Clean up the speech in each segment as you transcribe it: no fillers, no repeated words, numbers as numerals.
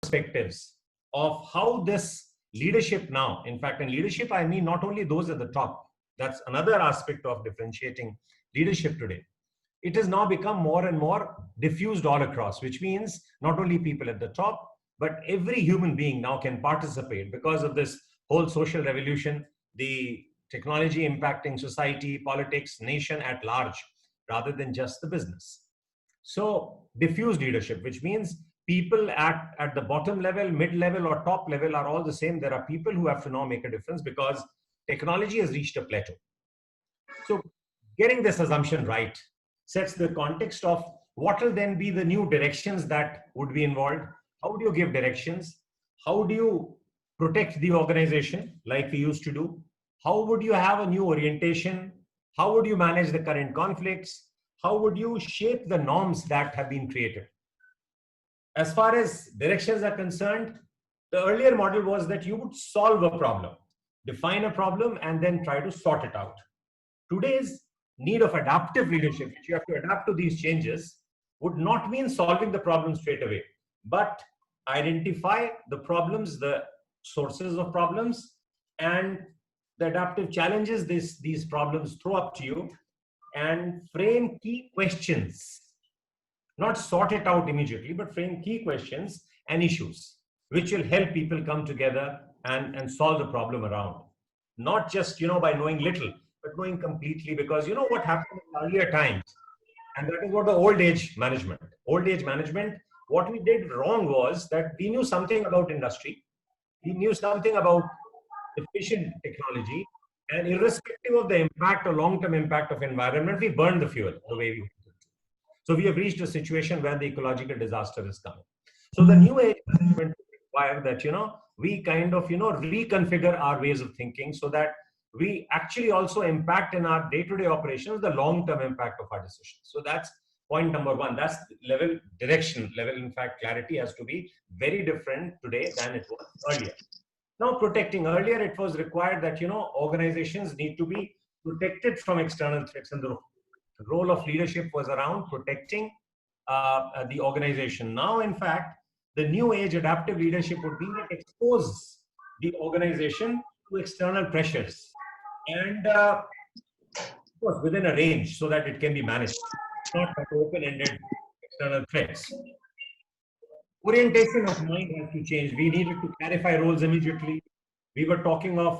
perspectives of how this leadership now, in fact, in leadership, I mean not only those at the top, that's another aspect of differentiating leadership today. It has now become more and more diffused all across, which means not only people at the top, but every human being now can participate because of this whole social revolution, the technology impacting society, politics, nation at large, rather than just the business. So diffused leadership, which means people at the bottom level, mid level, or top level are all the same. There are people who have to now make a difference because technology has reached a plateau. So getting this assumption right sets the context of what will then be the new directions that would be involved. How do you give directions? How do you protect the organization like we used to do? How would you have a new orientation? How would you manage the current conflicts? How would you shape the norms that have been created? As far as directions are concerned, the earlier model was that you would solve a problem, define a problem, and then try to sort it out. Today's need of adaptive leadership, which you have to adapt to these changes, would not mean solving the problem straight away, but identify the problems, the sources of problems, and the adaptive challenges these problems throw up to you, and frame key questions. Not sort it out immediately, but frame key questions and issues, which will help people come together and solve the problem around. Not just, by knowing little, but knowing completely, because you know what happened in earlier times, and that is what the old age management. Old age management, what we did wrong was that we knew something about industry, we knew something about efficient technology, and irrespective of the impact or long-term impact of environment, we burned the fuel the way we wanted to. So we have reached a situation where the ecological disaster is coming. So the new age management require that, we kind of, reconfigure our ways of thinking so that we actually also impact in our day-to-day operations the long-term impact of our decisions. So that's point number one. That's level, direction level. In fact, clarity has to be very different today than it was earlier. Now, protecting, earlier it was required that, organizations need to be protected from external threats, and the role of leadership was around protecting the organization. Now, in fact, the new age adaptive leadership would be that expose the organization to external pressures, and of course within a range so that it can be managed, not open-ended external threats. Orientation of mind has to change. We needed to clarify roles immediately. We were talking of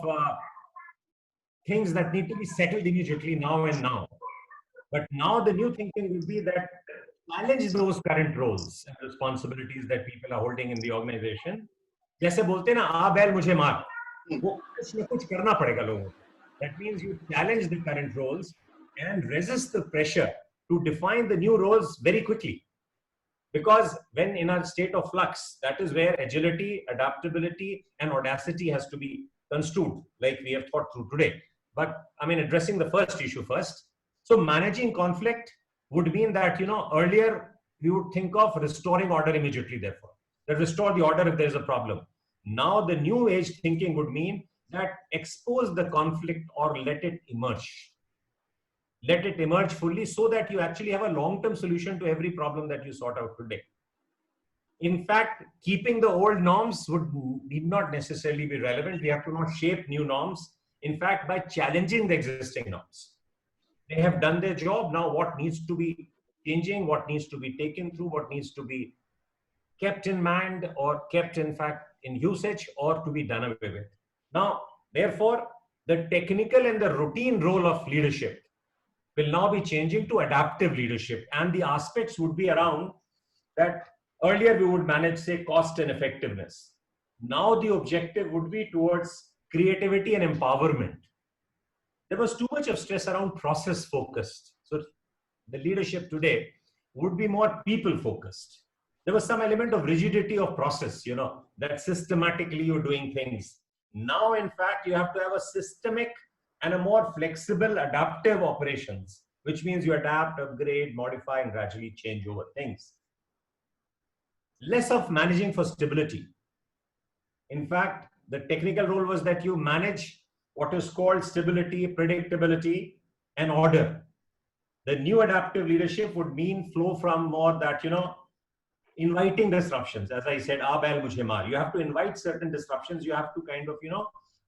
things that need to be settled immediately, now and now. But now the new thinking will be that challenge those current roles and responsibilities that people are holding in the organization. जैसे बोलते हैं ना, आ बैल मुझे मार, वो कुछ न कुछ करना पड़ेगा लोगों को. That means you challenge the current roles and resist the pressure to define the new roles very quickly. Because when in a state of flux, that is where agility, adaptability, and audacity has to be construed, like we have thought through today. But I mean, addressing the first issue first. So managing conflict would mean that, earlier we would think of restoring order immediately, therefore. That restore the order if there's a problem. Now the new age thinking would mean that expose the conflict or let it emerge. Let it emerge fully so that you actually have a long-term solution to every problem that you sort out today. In fact, keeping the old norms need not necessarily be relevant. We have to now shape new norms. In fact, by challenging the existing norms. They have done their job. Now what needs to be changing, what needs to be taken through, what needs to be kept in mind or kept, in fact, in usage or to be done away with. Now, therefore, the technical and the routine role of leadership will now be changing to adaptive leadership, and the aspects would be around that earlier we would manage, say, cost and effectiveness. Now the objective would be towards creativity and empowerment. There was too much of stress around process focused. So the leadership today would be more people focused. There was some element of rigidity of process, that systematically you're doing things. Now, in fact, you have to have a systemic and a more flexible adaptive operations, which means you adapt, upgrade, modify, and gradually change over things. Less of managing for stability. In fact, the technical role was that you manage what is called stability, predictability, and order. The new adaptive leadership would mean flow from more that, inviting disruptions. As I said, "Aab al mujhe maar." You have to invite certain disruptions. You have to kind of,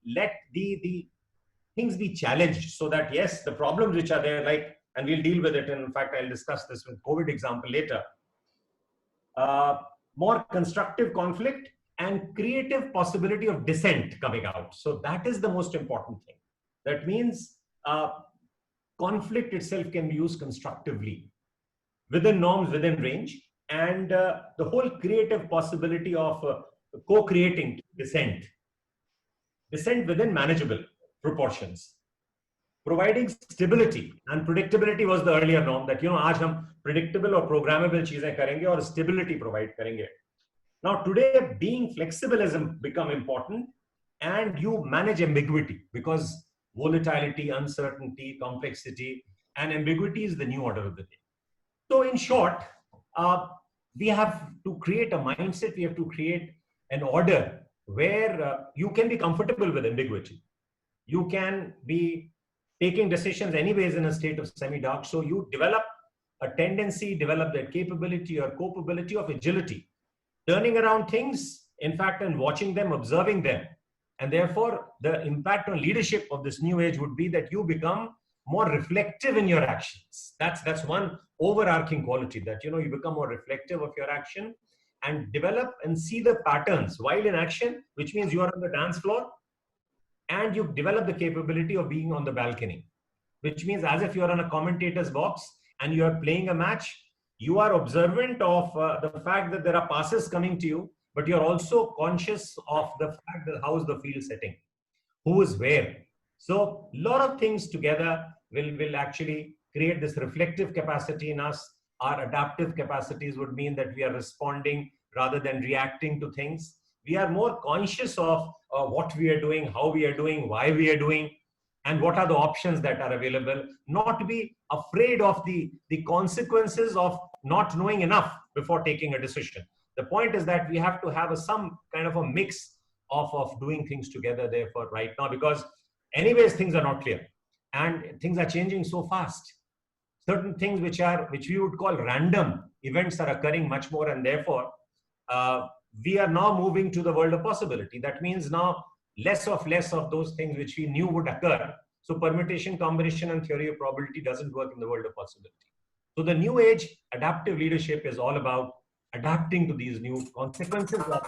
let the things be challenged, so that, yes, the problems which are there, like, and we'll deal with it. And in fact, I'll discuss this with COVID example later. More constructive conflict and creative possibility of dissent coming out. So that is the most important thing. That means conflict itself can be used constructively within norms, within range, and the whole creative possibility of co-creating dissent within manageable proportions, providing stability. And predictability was the earlier norm, that आज हम predictable or programmable चीजें करेंगे और stability provide करेंगे. Now today, being flexible has become important, and you manage ambiguity, because volatility, uncertainty, complexity, and ambiguity is the new order of the day. So in short, we have to create a mindset, we have to create an order where you can be comfortable with ambiguity. You can be taking decisions anyways in a state of semi-dark. So you develop a tendency, develop that capability or capability of agility, turning around things, in fact, and watching them, observing them. And therefore, the impact on leadership of this new age would be that you become more reflective in your actions. That's one overarching quality, that, you become more reflective of your action and develop and see the patterns while in action, which means you are on the dance floor, and you develop the capability of being on the balcony, which means as if you're in a commentator's box and you are playing a match, you are observant of the fact that there are passes coming to you, but you're also conscious of the fact that how is the field setting, who is where. So a lot of things together will actually create this reflective capacity in us. Our adaptive capacities would mean that we are responding rather than reacting to things. We are more conscious of what we are doing, how we are doing, why we are doing, and what are the options that are available. Not to be afraid of the consequences of not knowing enough before taking a decision. The point is that we have to have some kind of a mix of doing things together therefore right now, because anyways things are not clear and things are changing so fast. Certain things which we would call random events are occurring much more, and therefore we are now moving to the world of possibility. That means now less of those things which we knew would occur. So permutation, combination, and theory of probability doesn't work in the world of possibility. So the new age adaptive leadership is all about adapting to these new consequences of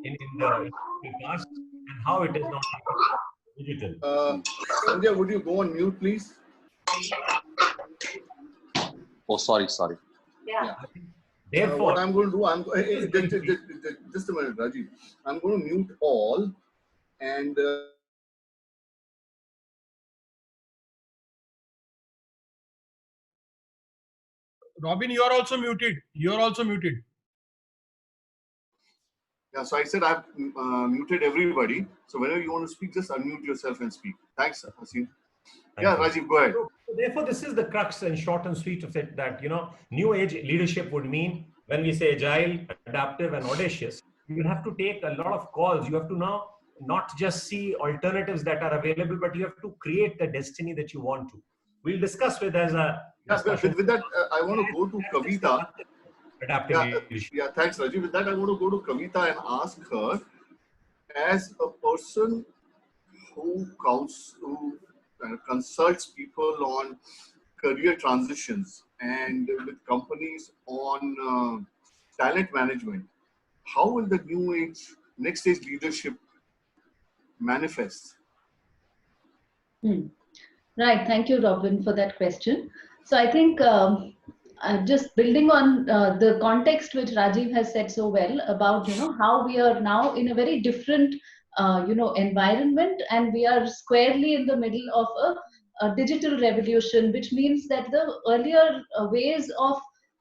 in the past and how it is now digital. Sandhya, would you go on mute, please? Oh, sorry. Yeah. Therefore, what I'm going to do, just a minute, Rajiv. I'm going to mute all and. Robin, you are also muted. Yeah, so I said I've muted everybody. So whenever you want to speak, just unmute yourself and speak. Thanks, Haseem. Yeah, Rajiv, go ahead. So therefore, this is the crux and short and sweet of it, that, new age leadership would mean, when we say agile, adaptive, and audacious, you have to take a lot of calls. You have to now not just see alternatives that are available, but you have to create the destiny that you want to. We'll discuss with as a discussion. With that, I want to go to Kavita. Yeah, thanks, Rajiv. With that, I want to go to Kavita and ask her, as a person who consults people on career transitions and with companies on talent management, how will the new age, next age leadership manifest? Right. Thank you, Robin, for that question. So I think just building on the context which Rajiv has said so well about, how we are now in a very different, environment, and we are squarely in the middle of a digital revolution, which means that the earlier ways of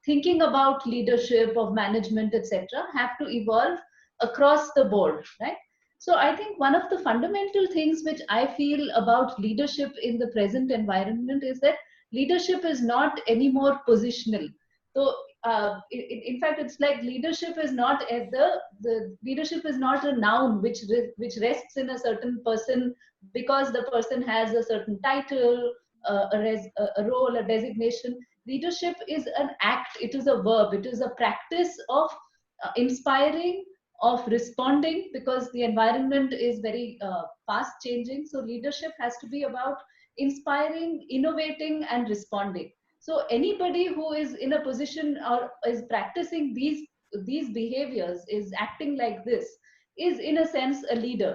thinking about leadership, of management, etc., have to evolve across the board, right? So I think one of the fundamental things which I feel about leadership in the present environment is that leadership is not anymore positional. So in fact, it's like leadership is not at the leadership is not a noun which rests in a certain person because the person has a certain title, a role, a designation. leadership is an act, it is a verb, it is a practice of inspiring, of responding, because the environment is very fast changing. So leadership has to be about inspiring, innovating, and responding. So anybody who is in a position or is practicing these behaviors, is acting like this, is in a sense a leader.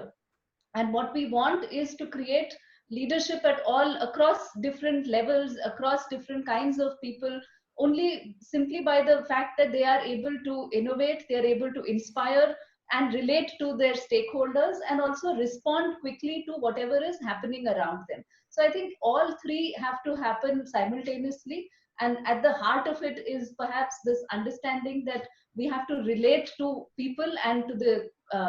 And what we want is to create leadership at all, across different levels, across different kinds of people, only simply by the fact that they are able to innovate, they are able to inspire and relate to their stakeholders, and also respond quickly to whatever is happening around them. So I think all three have to happen simultaneously, and at the heart of it is perhaps this understanding that we have to relate to people and to the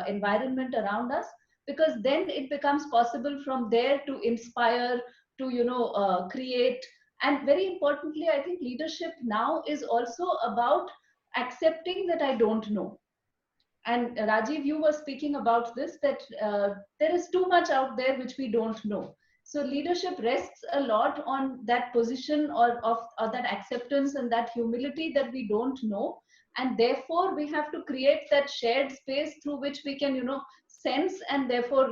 environment around us, because then it becomes possible from there to inspire, to create. And very importantly, I think leadership now is also about accepting that I don't know. And Rajiv, you were speaking about this, that there is too much out there which we don't know. So leadership rests a lot on that position, or that acceptance and that humility that we don't know. And therefore we have to create that shared space through which we can sense, and therefore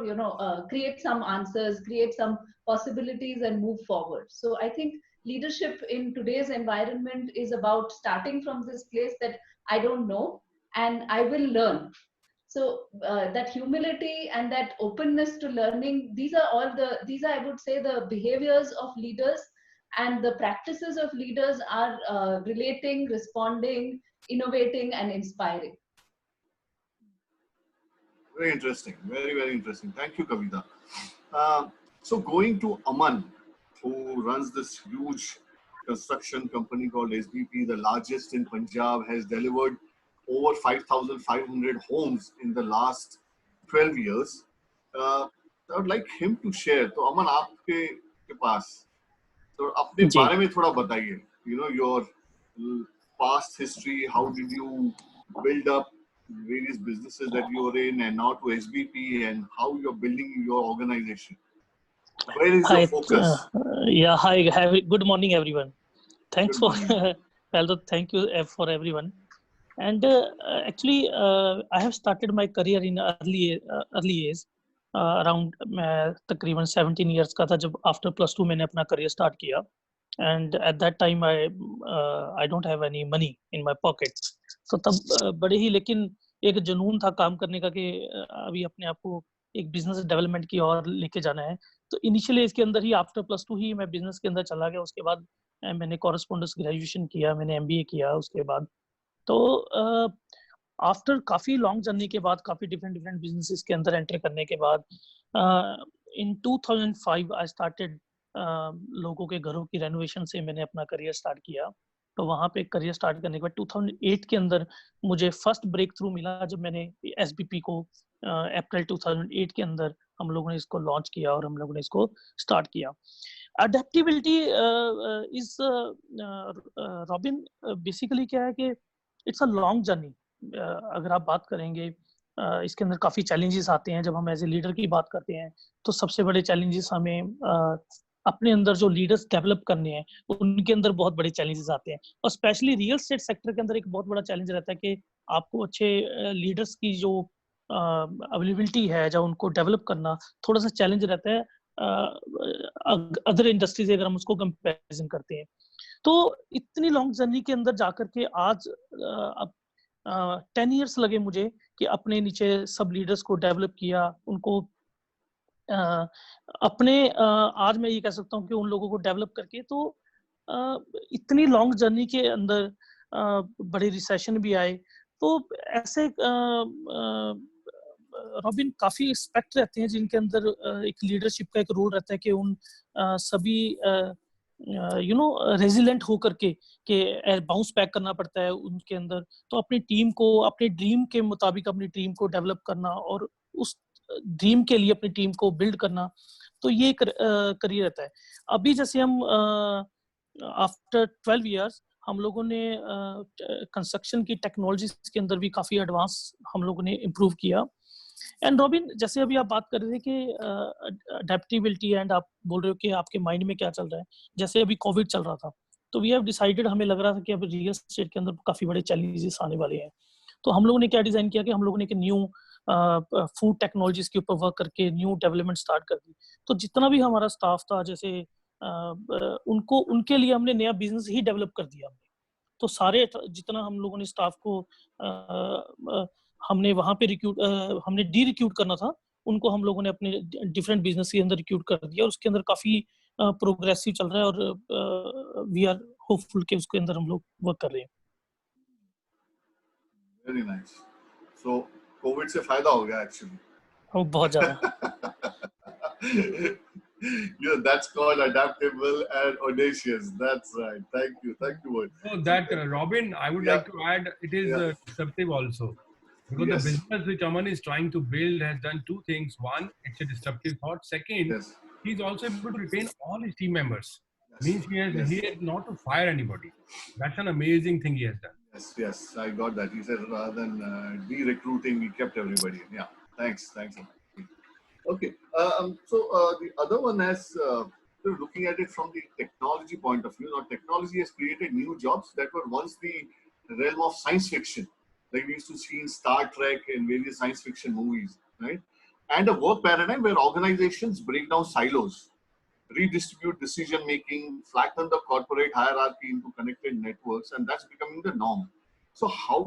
create some answers, create some possibilities, and move forward. So I think leadership in today's environment is about starting from this place that I don't know and I will learn. So that humility and that openness to learning, these are I would say, the behaviors of leaders, and the practices of leaders are relating, responding, innovating, and inspiring. Very interesting. Very, very interesting. Thank you, Kavita. So going to Aman, who runs this huge construction company called SBP, the largest in Punjab, has delivered over 5,500 homes in the last 12 years. I would like him to share. So Aman, आपके पास तो अपने बारे में थोड़ा बताइए. Your past history. How did you build up various businesses that you're in, and now to SBP, and how you're building your organization? Where is your focus? Hi. Good morning, everyone. Thanks Good for well, thank you for everyone. And actually, I have started my career in early age, around तकरीबन 17 years का था जब after +2 मैंने अपना career start किया. And at that time I don't have any money in my pocket. So तब बड़े ही लेकिन एक जुनून था काम करने का कि अभी अपने आप को एक बिजनेस डेवलपमेंट की ओर लेके जाना है. तो इनिशियली इसके अंदर ही आफ्टर +2 ही मैं बिजनेस के अंदर चला गया. उसके बाद मैंने कॉरेस्पॉन्डेंस ग्रेजुएशन किया, मैंने MBA किया. उसके बाद तो आफ्टर काफ़ी लॉन्ग जर्नी के बाद, काफ़ी डिफरेंट बिजनेसेस के अंदर एंटर करने के बाद इन 2005 आई स्टार्टेड लोगों के घरों की रेनोवेशन से मैंने अपना करियर स्टार्ट किया. तो वहाँ पे करियर स्टार्ट करने के बाद 2008 के अंदर मुझे फर्स्ट ब्रेक थ्रू मिला जब मैंने SBP को अप्रैल 2008 के अंदर हम लोगों ने इसको लॉन्च किया और हम लोगों ने इसको स्टार्ट किया. अडेप्टिबिलिटी इज रॉबिन बेसिकली क्या है कि इट्स अ लॉन्ग जर्नी. अगर आप बात करेंगे इसके अंदर काफ़ी चैलेंजेस आते हैं. जब हम एज ए लीडर की बात करते हैं तो सबसे बड़े चैलेंजेस हमें अपने अंदर जो लीडर्स डेवलप करने हैं उनके अंदर बहुत बड़े चैलेंजेस आते हैं. और स्पेशली रियल एस्टेट सेक्टर के अंदर एक बहुत बड़ा चैलेंज रहता है कि आपको अच्छे लीडर्स की जो अवेलेबिलिटी है, जब उनको डेवलप करना थोड़ा सा चैलेंज रहता है अदर इंडस्ट्री से अगर हम उसको कंपैरिजन करते हैं. तो इतनी लॉन्ग जर्नी के अंदर जाकर के आज अब 10 years लगे मुझे कि अपने नीचे सब लीडर्स को डेवलप किया, उनको अपने आज मैं ये कह सकता हूँ कि उन लोगों को डेवलप करके. तो इतनी लॉन्ग जर्नी के अंदर बड़े रिसेशन भी आए. तो ऐसे रॉबिन काफ़ी एस्पेक्ट रहते हैं जिनके अंदर एक लीडरशिप का एक रोल रहता है कि उन सभी रेजिलेंट होकर के बाउंस बैक करना पड़ता है उनके अंदर. तो अपनी टीम को अपने ड्रीम के मुताबिक अपनी टीम को डेवलप करना और उस ड्रीम के लिए अपनी टीम को बिल्ड करना, तो ये करियर रहता है. अभी जैसे हम आफ्टर 12 years हम लोगों ने कंस्ट्रक्शन की टेक्नोलॉजी के अंदर भी काफ़ी एडवांस हम लोगों ने इम्प्रूव किया. एंड रॉबिन, जैसे अभी आप बात कर रहे थे कि अडेप्टिबिलिटी, एंड आप बोल रहे हो कि आपके माइंड में क्या चल रहा है. जैसे अभी कोविड चल रहा था तो वी हैव डिसाइडेड, हमें लग रहा था कि अब रियल एस्टेट के अंदर काफ़ी बड़े चैलेंजेस आने वाले हैं। तो हम लोगों ने क्या डिज़ाइन किया कि हम लोगों ने एक न्यू फूड टेक्नोलॉजीज़ के ऊपर वर्क करके न्यू डेवलपमेंट स्टार्ट कर दी। तो जितना भी हमारा स्टाफ था, जैसे उनको उनके लिए हमने नया बिज़नेस ही डेवलप कर दिया हमने। तो सारे जितना हम लोगों ने स्टाफ को हमने वहाँ पे हमने डी-रिक्रूट करना था, उनको हम लोगों ने अपने डिफरेंट बिज़नेस के अंदर रिक्रूट कर दिया और उसके अंदर काफ़ी प्रोग्रेसिव चल रहा है और वी आर होपफुल कि उसके अंदर हम लोग वर्क कर रहे हैं। Very nice. So COVID से फायदा हो गया actually. बहुत ज़्यादा। Yeah, that's called adaptable and audacious. That's right. Thank you. Thank you. Boy. So that Robin, I would Yeah. like to add, it is Yeah. disruptive also. Because Yes. the business which Aman is trying to build has done two things. One, it's a disruptive thought. Second, Yes. he's also able to retain all his team members. Yes. Means he has not to fire anybody. That's an amazing thing he has done. Yes. Yes. I got that. He said rather than de-recruiting, he kept everybody. Yeah. Thanks. Thanks. Okay. So the other one has, looking at it from the technology point of view, now technology has created new jobs that were once the realm of science fiction, like we used to see in Star Trek and various science fiction movies, right? And a work paradigm where organizations break down silos, redistribute decision making, flatten the corporate hierarchy into connected networks, and that's becoming the norm. So how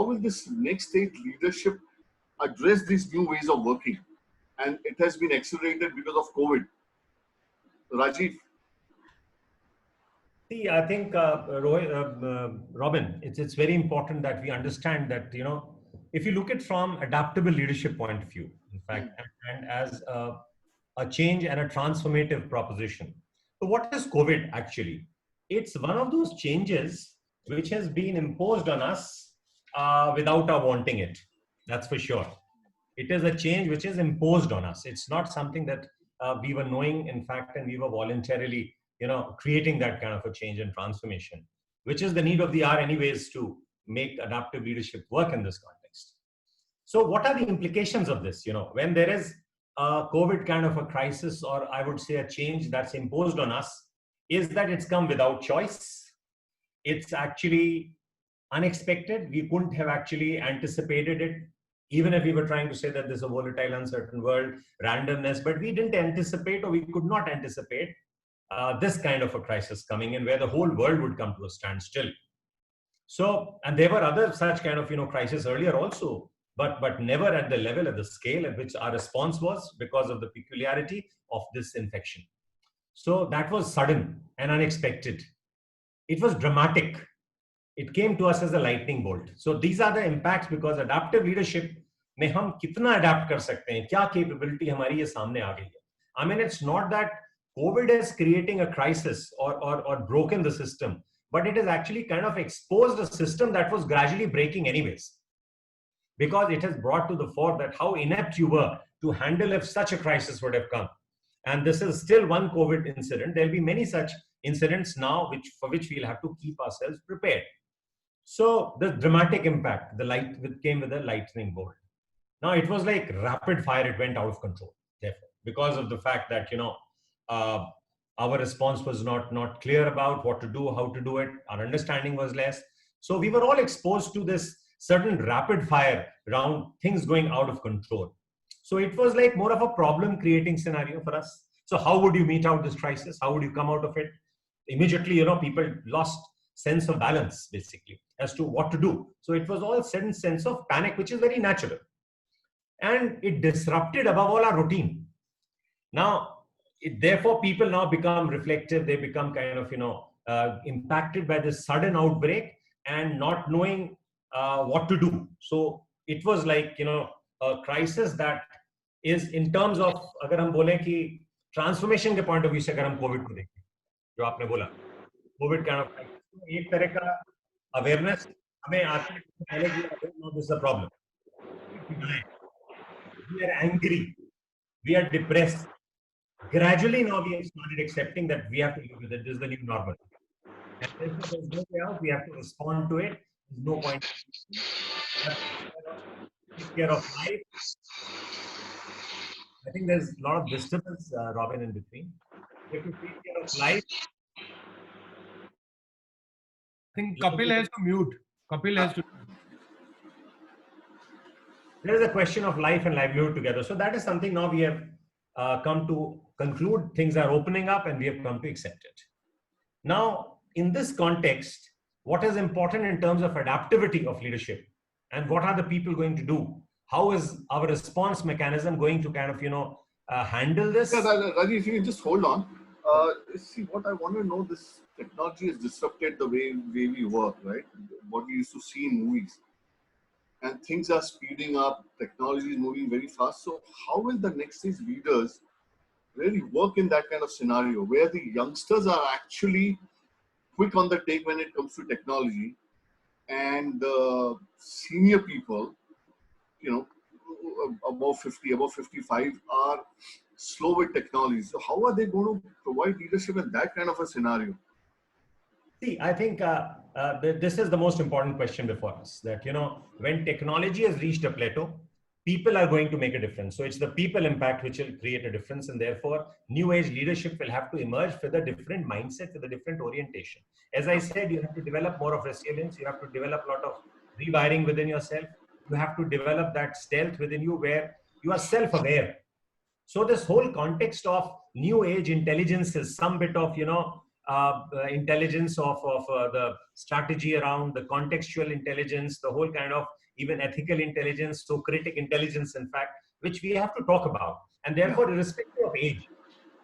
will this next stage leadership address these new ways of working? And it has been accelerated because of COVID. Rajiv. See, I think, Robin, it's very important that we understand that, if you look at from adaptable leadership point of view, in fact, and as a change and a transformative proposition. So what is COVID actually? It's one of those changes which has been imposed on us without our wanting it. That's for sure. It is a change which is imposed on us. It's not something that we were knowing, in fact, and we were voluntarily, creating that kind of a change and transformation, which is the need of the hour anyways to make adaptive leadership work in this context. So what are the implications of this? When there is a COVID kind of a crisis, or I would say a change that's imposed on us, is that it's come without choice. It's actually unexpected. We couldn't have actually anticipated it, even if we were trying to say that there's a volatile, uncertain world, randomness, but we didn't anticipate, or we could not anticipate this kind of a crisis coming in where the whole world would come to a standstill. So, and there were other such kind of, crises earlier also, but never at the level, at the scale at which our response was because of the peculiarity of this infection. So that was sudden and unexpected. It was dramatic. It came to us as a lightning bolt. So these are the impacts, because adaptive leadership में हम कितना adapt कर सकते हैं, क्या capability हमारी ये सामने आ गई है. I mean, it's not that COVID is creating a crisis or broken the system, but it has actually kind of exposed a system that was gradually breaking anyways, because it has brought to the fore that how inept you were to handle if such a crisis would have come. And this is still one COVID incident. There'll be many such incidents now, for which we'll have to keep ourselves prepared. So the dramatic impact, came with a lightning bolt. Now it was like rapid fire; it went out of control. Therefore, because of the fact that our response was not clear about what to do, how to do it. Our understanding was less. So we were all exposed to this certain rapid fire around things going out of control. So it was like more of a problem creating scenario for us. So how would you meet out this crisis? How would you come out of it? Immediately, people lost sense of balance basically as to what to do. So it was all sudden sense of panic, which is very natural. And it disrupted above all our routine. Now, therefore, people now become reflective. They become kind of, impacted by this sudden outbreak and not knowing what to do. So it was like, a crisis that is in terms of, अगर हम बोलें कि transformation के point of view से अगर हम COVID को देखें, जो आपने बोला, COVID kind of एक तरह का awareness हमें आते पहले कि this is a problem. We are angry. We are depressed. Gradually now we have started accepting that we have to live with it. This is the new normal. And there's no way out. We have to respond to it. There's no point. Take care of life. I think there's a lot of disturbance, Robin, in between. We have to take care of life, I think Kapil has to mute. Kapil has to. There is a question of life and livelihood together. So that is something now we have come to conclude. Things are opening up and we have come to accept it. Now, in this context, what is important in terms of adaptivity of leadership and what are the people going to do? How is our response mechanism going to kind of, handle this? Yeah, Rajiv, if you can just hold on. See, what I want to know, this technology has disrupted the way we work, right? What we used to see in movies. And things are speeding up, technology is moving very fast. So how will the next stage leaders really work in that kind of scenario where the youngsters are actually quick on the take when it comes to technology and the senior people, above 50, above 55 are slow with technology. So how are they going to provide leadership in that kind of a scenario? See, I think this is the most important question before us, that, when technology has reached a plateau, people are going to make a difference. So it's the people impact which will create a difference. And therefore, new age leadership will have to emerge with a different mindset, with a different orientation. As I said, you have to develop more of resilience. You have to develop a lot of rewiring within yourself. You have to develop that stealth within you where you are self-aware. So this whole context of new age intelligence is some bit of, intelligence of the strategy around the contextual intelligence, the whole kind of even ethical intelligence, so critic intelligence, in fact, which we have to talk about. And therefore, irrespective of age,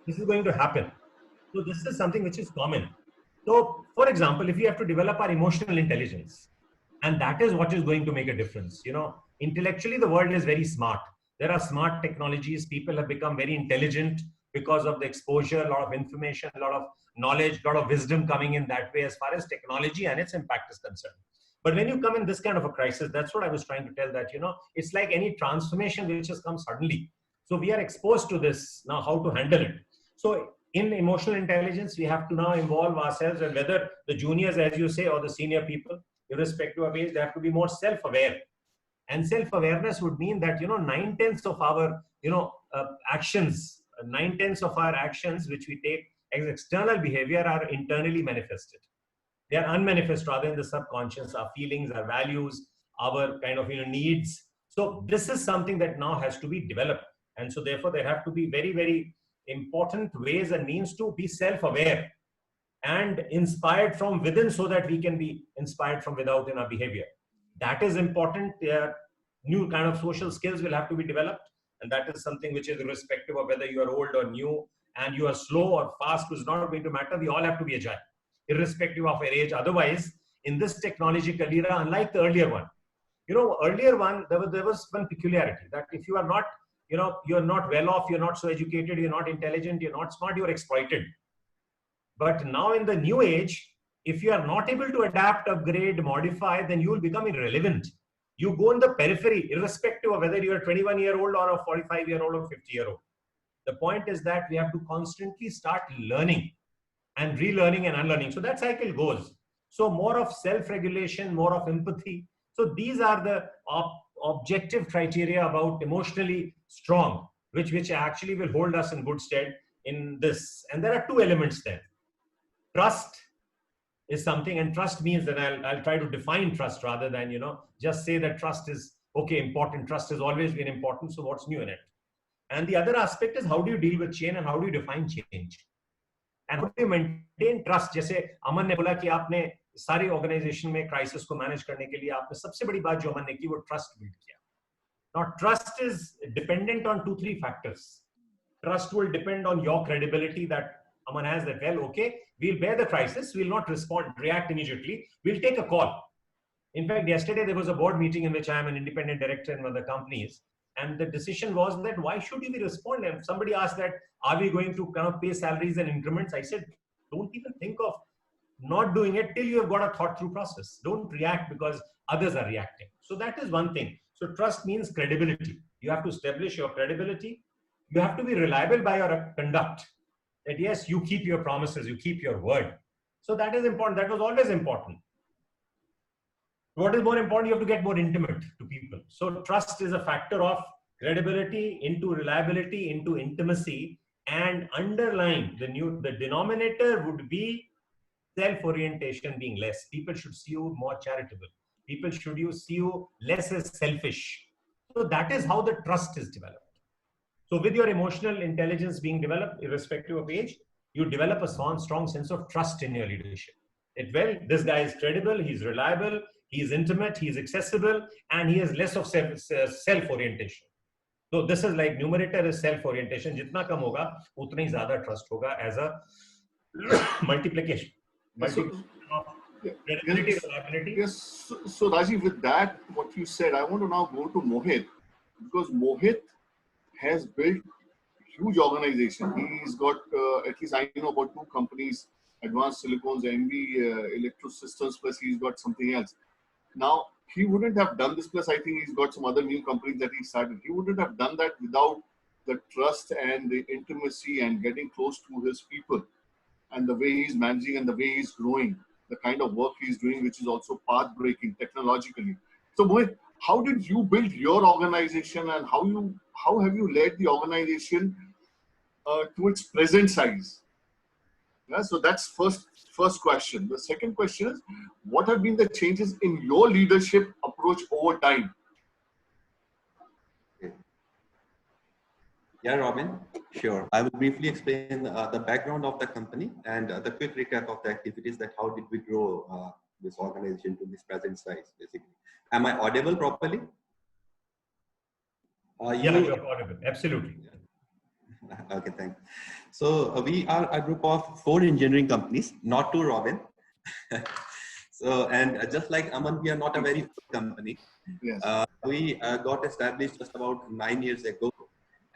this is going to happen. So this is something which is common. So, for example, if we have to develop our emotional intelligence, and that is what is going to make a difference. Intellectually, the world is very smart. There are smart technologies. People have become very intelligent because of the exposure, a lot of information, a lot of knowledge, a lot of wisdom coming in that way as far as technology and its impact is concerned. But when you come in this kind of a crisis, that's what I was trying to tell, that, it's like any transformation which has come suddenly. So we are exposed to this now, how to handle it. So in emotional intelligence, we have to now involve ourselves, and whether the juniors, as you say, or the senior people, irrespective of age, they have to be more self-aware. And self-awareness would mean that, 9/10 of our, actions, 9/10 of our actions, which we take as external behavior, are internally manifested. They are unmanifest rather in the subconscious, our feelings, our values, our kind of, needs. So this is something that now has to be developed. And so therefore there have to be very, very important ways and means to be self-aware and inspired from within, so that we can be inspired from without in our behavior. That is important. New kind of social skills will have to be developed. And that is something which is irrespective of whether you are old or new, and you are slow or fast, is not going to matter. We all have to be agile, irrespective of our age. Otherwise, in this technological era, unlike the earlier one, earlier one, there was one peculiarity, that if you are not, you're not well off, you're not so educated, you're not intelligent, you're not smart, you're exploited. But now in the new age, if you are not able to adapt, upgrade, modify, then you will become irrelevant. You go in the periphery, irrespective of whether you are 21-year-old or a 45-year-old or 50-year-old. The point is that we have to constantly start learning and relearning and unlearning. So that cycle goes. So more of self-regulation, more of empathy. So these are the objective criteria about emotionally strong, which actually will hold us in good stead in this. And there are two elements there. Trust is something, and trust means that I'll try to define trust rather than, just say that trust is important. Trust has always been important. So what's new in it? And the other aspect is, how do you deal with change and how do you define change? And how do you maintain trust? जैसे अमन ने बोला कि आपने सारी organisation में crisis को manage करने के लिए आपने सबसे बड़ी बात जो अमन ने की वो ट्रस्ट बिल्ड किया. Now trust is dependent on 2-3 factors. Trust will depend on your credibility that Aman has, that, well, okay, we'll bear the crisis, we'll not react immediately, we'll take a call. In fact, yesterday there was a board meeting in which I am an independent director in one of the companies, and the decision was that why should we respond? And somebody asked that, are we going to kind of pay salaries and increments? I said, don't even think of not doing it till you have got a thought through process. Don't react because others are reacting. So that is one thing. So trust means credibility. You have to establish your credibility. You have to be reliable by your conduct. That yes, you keep your promises, you keep your word. So that is important. That was always important. What is more important? You have to get more intimate to people. So trust is a factor of credibility into reliability into intimacy, and underlying the denominator would be self-orientation being less. People should see you more charitable. People should see you less as selfish. So that is how the trust is developed. So with your emotional intelligence being developed, irrespective of age, you develop a strong sense of trust in your leadership. That, well, this guy is credible, he's reliable, he's intimate, he's accessible, and he has less of self-orientation. So this is like numerator is self-orientation. Jitna kam hoga, utna hi zyada trust hoga as a multiplication. Multiplication of credibility, reliability. Yes. So Rajiv, with that, what you said, I want to now go to Mohit, because Mohit has built huge organization. He's got, at least I know about 2 companies, Advanced Silicons, MV Electro Systems, plus he's got something else. Now, he wouldn't have done this, plus I think he's got some other new companies that he started. He wouldn't have done that without the trust and the intimacy and getting close to his people, and the way he's managing and the way he's growing, the kind of work he's doing, which is also path-breaking technologically. So Mohit, how did you build your organization, and how have you led the organization to its present size? Yeah, so that's first question. The second question is, what have been the changes in your leadership approach over time? Yeah, Robin, sure. I will briefly explain the background of the company and the quick recap of the activities, that how did we grow this organization to this present size, basically. Am I audible properly? Yeah, you're audible. Absolutely. Okay, thanks. So we are a group of 4 engineering companies, not 2, Robin. So, and just like Aman, we are not a very big company. Yes. We got established just about 9 years ago.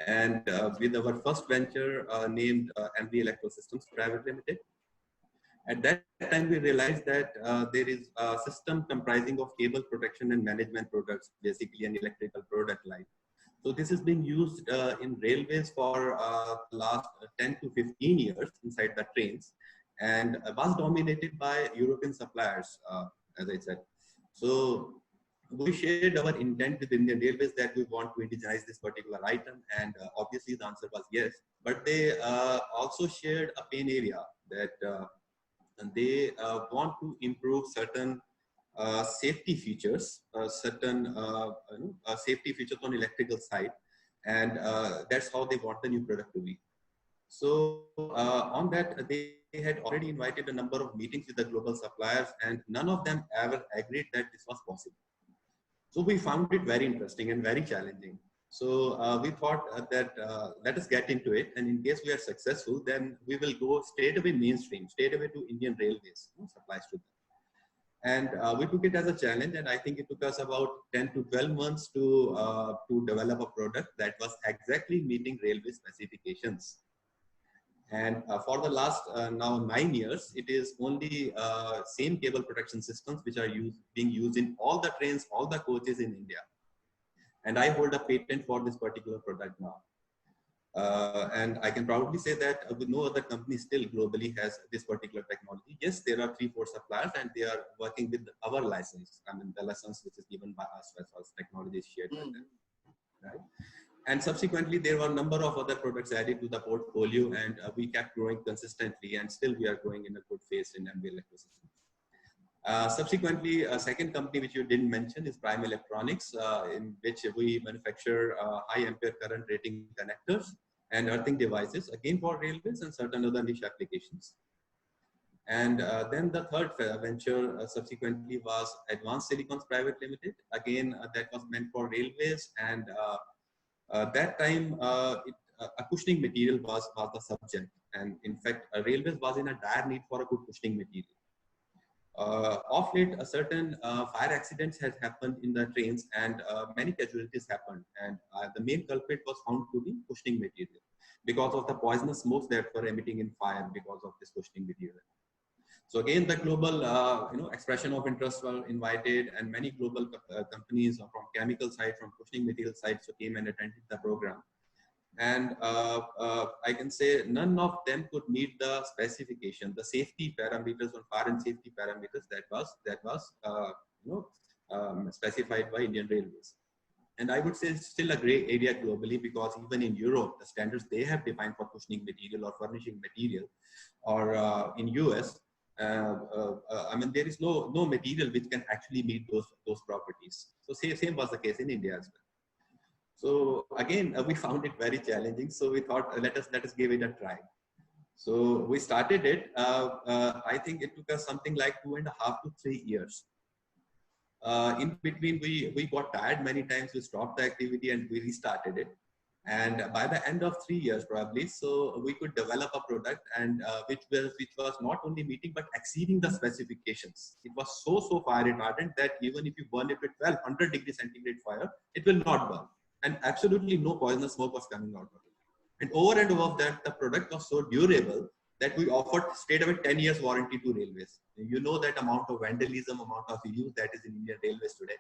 And with our first venture named MV Electro Systems Private Limited. At that time, we realized that there is a system comprising of cable protection and management products, basically an electrical product line. So this is being used in railways for the last 10 to 15 years inside the trains, and was dominated by European suppliers, as I said. So we shared our intent with Indian Railways that we want to indigenize this particular item, and obviously the answer was yes. But they also shared a pain area that they want to improve certain safety features, safety features on electrical side, and that's how they want the new product to be. So on that, they had already invited a number of meetings with the global suppliers, and none of them ever agreed that this was possible. So we found it very interesting and very challenging. So we thought that let us get into it, and in case we are successful, then we will go straight away mainstream, straight away to Indian Railways, supplies to them. And we took it as a challenge, and I think it took us about 10 to 12 months to develop a product that was exactly meeting railway specifications. And for the last now 9 years, it is only same cable protection systems which are being used in all the trains, all the coaches in India. And I hold a patent for this particular product now. And I can proudly say that no other company still globally has this particular technology. Yes, there are 3-4 suppliers, and they are working with our license. I mean, the license which is given by us as technology is shared with them. Right? And subsequently, there were a number of other products added to the portfolio, and we kept growing consistently, and still we are growing in a good phase in MV Electro Systems. Subsequently, a second company which you didn't mention is Prime Electronics, in which we manufacture high ampere current rating connectors and earthing devices, again for railways and certain other niche applications. And then the third venture subsequently was Advanced Silicons Private Limited. Again, that was meant for railways, and that time a cushioning material was the subject, and in fact railways was in a dire need for a good cushioning material. Of late, a certain fire accidents has happened in the trains, and many casualties happened, and the main culprit was found to be cushioning material because of the poisonous smokes that were emitting in fire because of this cushioning material. So again, the global expression of interest were invited, and many global companies from chemical side, from cushioning material side, so came and attended the program. And I can say none of them could meet the specification, the safety parameters or fire and safety parameters that was specified by Indian Railways. And I would say it's still a gray area globally, because even in Europe, the standards they have defined for cushioning material or furnishing material, or in US, I mean, there is no material which can actually meet those properties. So same was the case in India as well. So again, we found it very challenging. So we thought, let us give it a try. So we started it. I think it took us something like 2.5 to 3 years. In between, we got tired many times. We stopped the activity and we restarted it. And by the end of 3 years, probably, so we could develop a product and which was not only meeting but exceeding the specifications. It was so fire retardant that even if you burn it with 1200 degrees centigrade fire, it will not burn. And absolutely no poisonous smoke was coming out of it. And over and above that, the product was so durable that we offered straight away 10 years warranty to railways. You know that amount of vandalism, amount of use that is in Indian Railways today.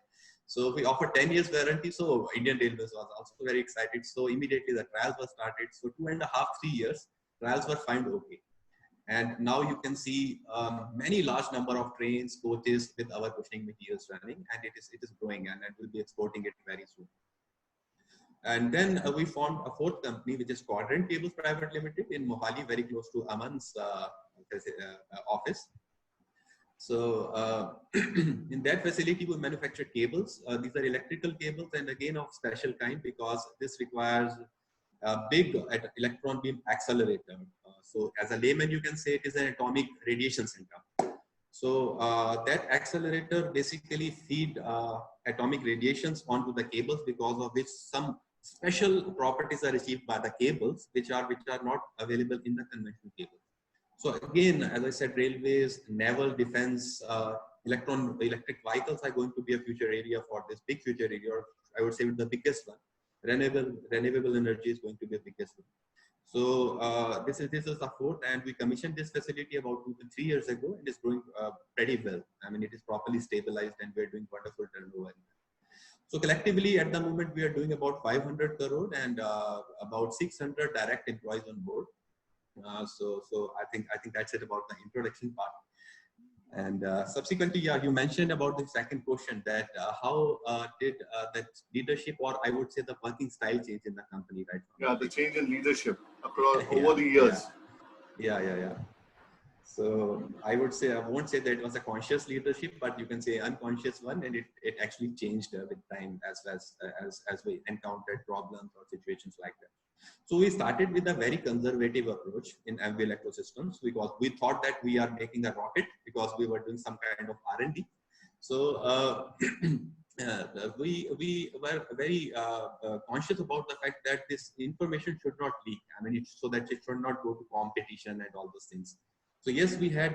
So we offered 10 years warranty. So Indian Railways was also very excited. So immediately the trials were started. So 2.5, 3 years, trials were found okay. And now you can see many large number of trains, coaches with our cushioning materials running, and it is growing, and we'll be exporting it very soon. And then we formed a fourth company, which is Quadrant Cables Private Limited in Mohali, very close to Aman's office. So in that facility, we manufacture cables. These are electrical cables, and again of special kind, because this requires a big electron beam accelerator. So as a layman, you can say it is an atomic radiation center. So that accelerator basically feed atomic radiations onto the cables, because of which some special properties are achieved by the cables, which are not available in the conventional cables. So again, as I said, railways, naval defense, electric vehicles are going to be a future area for this, big future area, or I would say the biggest one. Renewable energy is going to be the biggest one. So this is the fourth, and we commissioned this facility about 2 to 3 years ago, and it's growing pretty well. I mean, it is properly stabilized, and we're doing wonderful turnover. So collectively, at the moment, we are doing about 500 crore and about 600 direct employees on board. So I think that's it about the introduction part. And subsequently, yeah, you mentioned about the second question, that how did that leadership, or I would say the working style, change in the company, right? Yeah, the change in leadership across over the years. Yeah. So I would say, I won't say that it was a conscious leadership, but you can say unconscious one, and it actually changed with time as we encountered problems or situations like that. So we started with a very conservative approach in MV Electrosystems, because we thought that we are making a rocket, because we were doing some kind of R&D. So we were very conscious about the fact that this information should not leak. I mean, so that it should not go to competition and all those things. So yes, we had,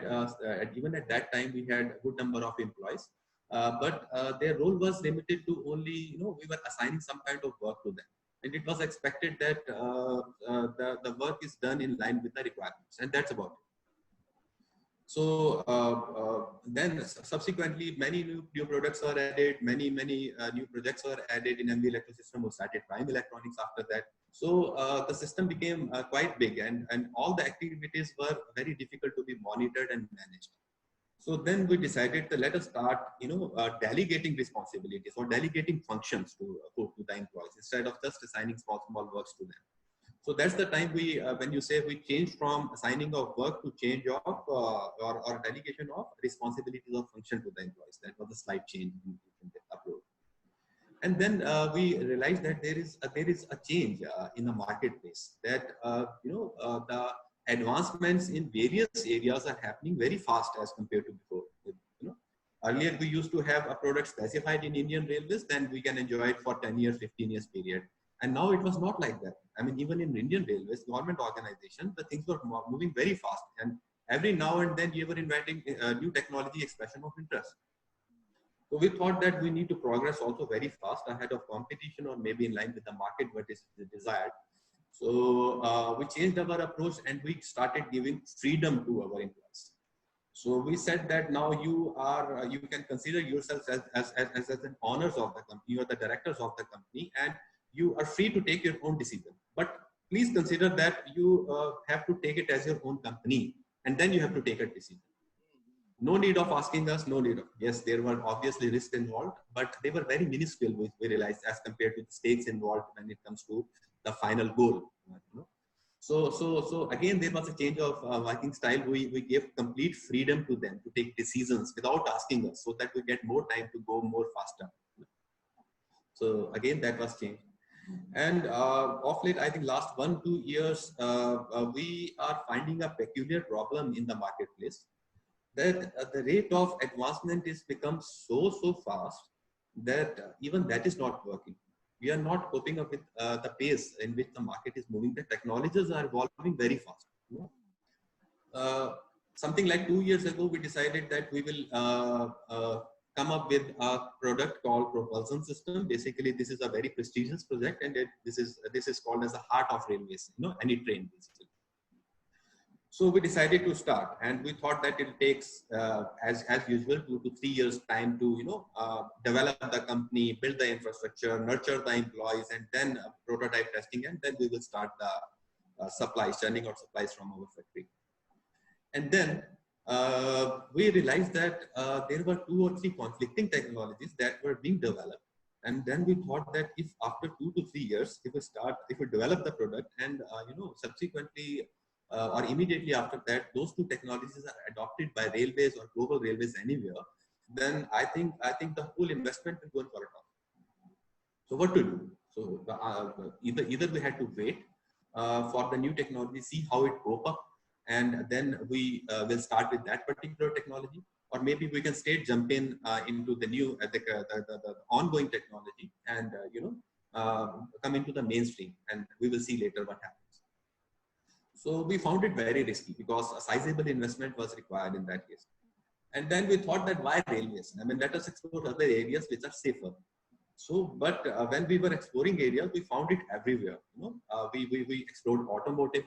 even at that time, we had a good number of employees, but their role was limited to only, we were assigning some kind of work to them. And it was expected that the work is done in line with the requirements, and that's about it. So then subsequently, many new products are added, many new projects are added in MV Electrosystem. We started Prime Electronics after that. So the system became quite big, and all the activities were very difficult to be monitored and managed. So then we decided to let us start, delegating responsibilities or delegating functions to the employees, instead of just assigning small works to them. So that's the time we, when you say we changed from assigning of work to change of or delegation of responsibilities or function to the employees. That was a slight change in the approach. And then we realized that there is a change in the marketplace, that the advancements in various areas are happening very fast as compared to before. Earlier we used to have a product specified in Indian Railways, then we can enjoy it for 10 years, 15 years period. And now it was not like that. I mean, even in Indian Railways, government organization, the things were moving very fast. And every now and then you were inviting new technology expression of interest. So we thought that we need to progress also very fast ahead of competition, or maybe in line with the market, what is desired. So we changed our approach, and we started giving freedom to our employees. So we said that now you can consider yourselves as an owners of the company, or the directors of the company, and you are free to take your own decision. But please consider that you have to take it as your own company, and then you have to take a decision. No need of asking us, no need of, yes, there were obviously risks involved, but they were very minuscule, we realized, as compared to the stakes involved when it comes to the final goal. So again, there was a change of working style. We gave complete freedom to them to take decisions without asking us, so that we get more time to go more faster. So again, that was changed. And of late, I think last 1-2 years, we are finding a peculiar problem in the marketplace, that the rate of advancement is become so fast that even that is not working. We are not coping up with the pace in which the market is moving. The technologies are evolving very fast. Something like 2 years ago, we decided that we will come up with a product called propulsion system. Basically, this is a very prestigious project, and this is called as the heart of railways. Any train basically. So we decided to start, and we thought that it takes, as usual, 2 to 3 years time to develop the company, build the infrastructure, nurture the employees, and then prototype testing, and then we will start the supplies, churning out supplies from our factory. And then we realized that there were 2 or 3 conflicting technologies that were being developed. And then we thought that if after 2 to 3 years, if we develop the product, and subsequently or immediately after that, those 2 technologies are adopted by railways or global railways anywhere, then I think the whole investment will go for a toss. So what to do? So either we had to wait for the new technology, see how it cope up, and then we will start with that particular technology, or maybe we can straight jump into the new the ongoing technology, and come into the mainstream, and we will see later what happens. So we found it very risky because a sizable investment was required in that case. And then we thought that why railways? I mean, let us explore other areas which are safer. So, but when we were exploring areas, we found it everywhere. We explored automotive.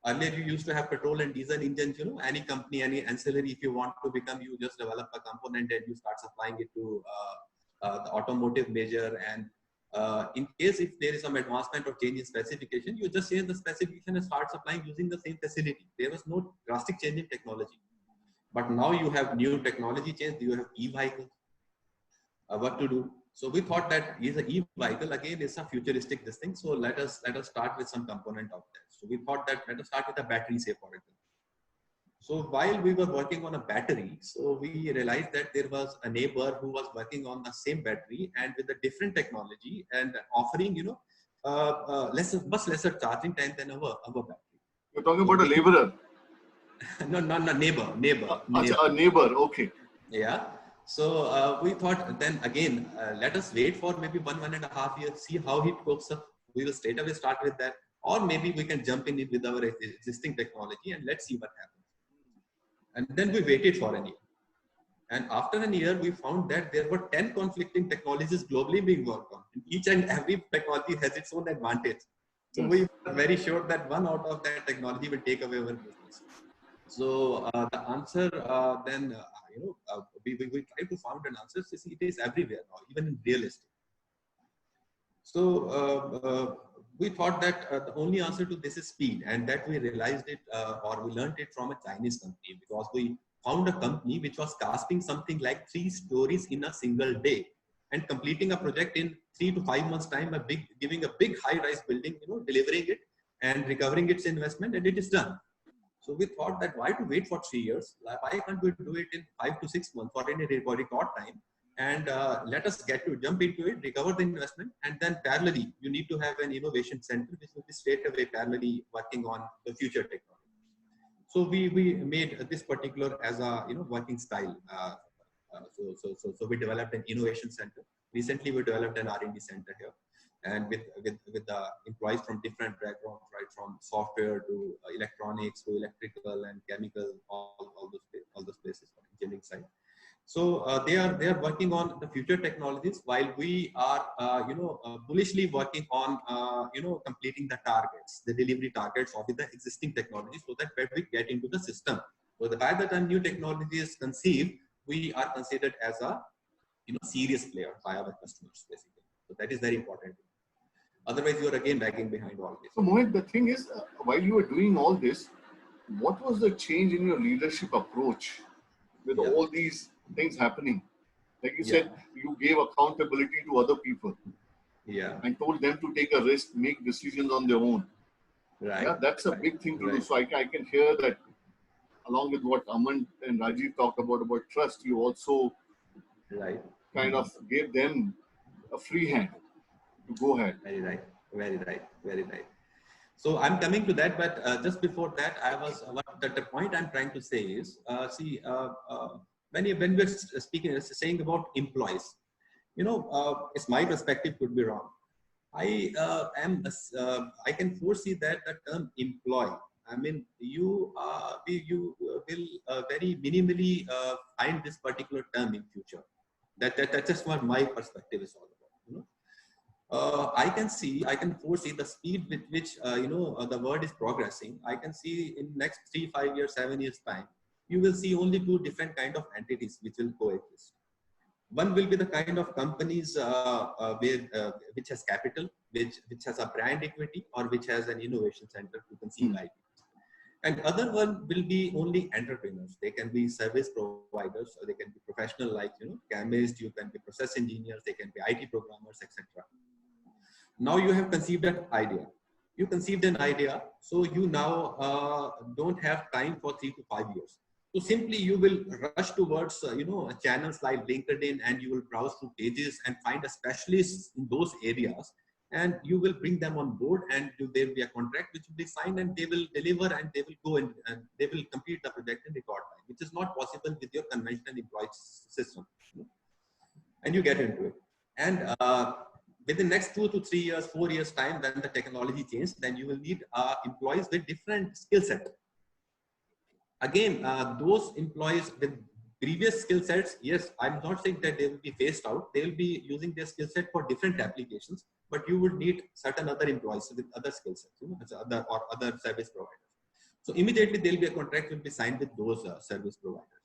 Earlier, you used to have petrol and diesel engines. Any company, any ancillary, if you want to become, you just develop a component and you start supplying it to the automotive major. And in case if there is some advancement or change in specification, you just change the specification and start supplying using the same facility. There was no drastic change in technology. But now you have new technology change. You have e-vehicles. What to do? So we thought that is an e-vehicle again is a futuristic this thing. So let us start with some component of that. So we thought that let us start with a battery, say for example. So while we were working on a battery, so we realized that there was a neighbor who was working on the same battery and with a different technology and offering much lesser charging time than our battery. You're talking about a laborer. No, neighbor. A neighbor, okay. Yeah. So we thought then again, let us wait for maybe 1.5 years, see how it copes up. We will straight away start with that. Or maybe we can jump in it with our existing technology and let's see what happens. And then we waited for a year. And after a year, we found that there were 10 conflicting technologies globally being worked on. And each and every technology has its own advantage. So we were very sure that one out of that technology will take away our business. So the answer then, we try to find an answer. See, it is everywhere now, even in real estate. So we thought that the only answer to this is speed, and that we realized it or we learned it from a Chinese company, because we found a company which was casting something like 3 stories in a single day and completing a project in 3 to 5 months time, giving a big high-rise building, delivering it and recovering its investment, and it is done. So we thought that why to wait for 3 years? Why can't we do it in 5 to 6 months or in a record time? And let us jump into it, recover the investment, and then parallelly, you need to have an innovation center which will be straight away parallelly working on the future technology. So we made this particular as a working style. So we developed an innovation center. Recently, we developed an R&D center here, and with the employees from different backgrounds, right from software to electronics to electrical and chemical, all those places on engineering side. So they are working on the future technologies, while we are bullishly working on completing the targets, the delivery targets of the existing technology, so that when we get into the system, so that by the time new technology is conceived, we are considered as a serious player by our customers basically. So that is very important. Otherwise, you are again lagging behind all this. So Mohit, the thing is, while you were doing all this, what was the change in your leadership approach with all these things happening? Like you said, you gave accountability to other people. Yeah. And told them to take a risk, make decisions on their own. Right. Yeah, that's a Right. big thing to do. Right. So I can hear that along with what Aman and Rajiv talked about trust, you also Right. kind of gave them a free hand to go ahead. Very right. Very right. Very right. So I'm coming to that, but just before that, I was the point I'm trying to say is, when we're speaking, saying about employees, it's my perspective could be wrong. I can foresee that the term employee. I mean, you will very minimally find this particular term in future. That's just what my perspective is all about. I can foresee the speed with which the world is progressing. I can see in next 3, 5 years, 7 years time, you will see only two different kind of entities which will coexist. One will be the kind of companies which has capital, which has a brand equity, or which has an innovation center to conceive ideas. And other one will be only entrepreneurs. They can be service providers, or they can be professional like chemists. You can be process engineers. They can be IT programmers, etc. Now you have conceived an idea. You conceived an idea, so you now don't have time for 3 to 5 years. So simply you will rush towards channels like LinkedIn, and you will browse through pages and find a specialist in those areas, and you will bring them on board, and there will be a contract which will be signed, and they will deliver, and they will go and they will complete the project in record time, which is not possible with your conventional employee system. And you get into it. And within the next 2 to 3 years, 4 years time, when the technology changes, then you will need employees with different skill set. Again, those employees with previous skill sets, yes, I'm not saying that they will be phased out. They will be using their skill set for different applications, but you would need certain other employees with other skill sets, other service providers. So immediately there will be a contract will be signed with those service providers.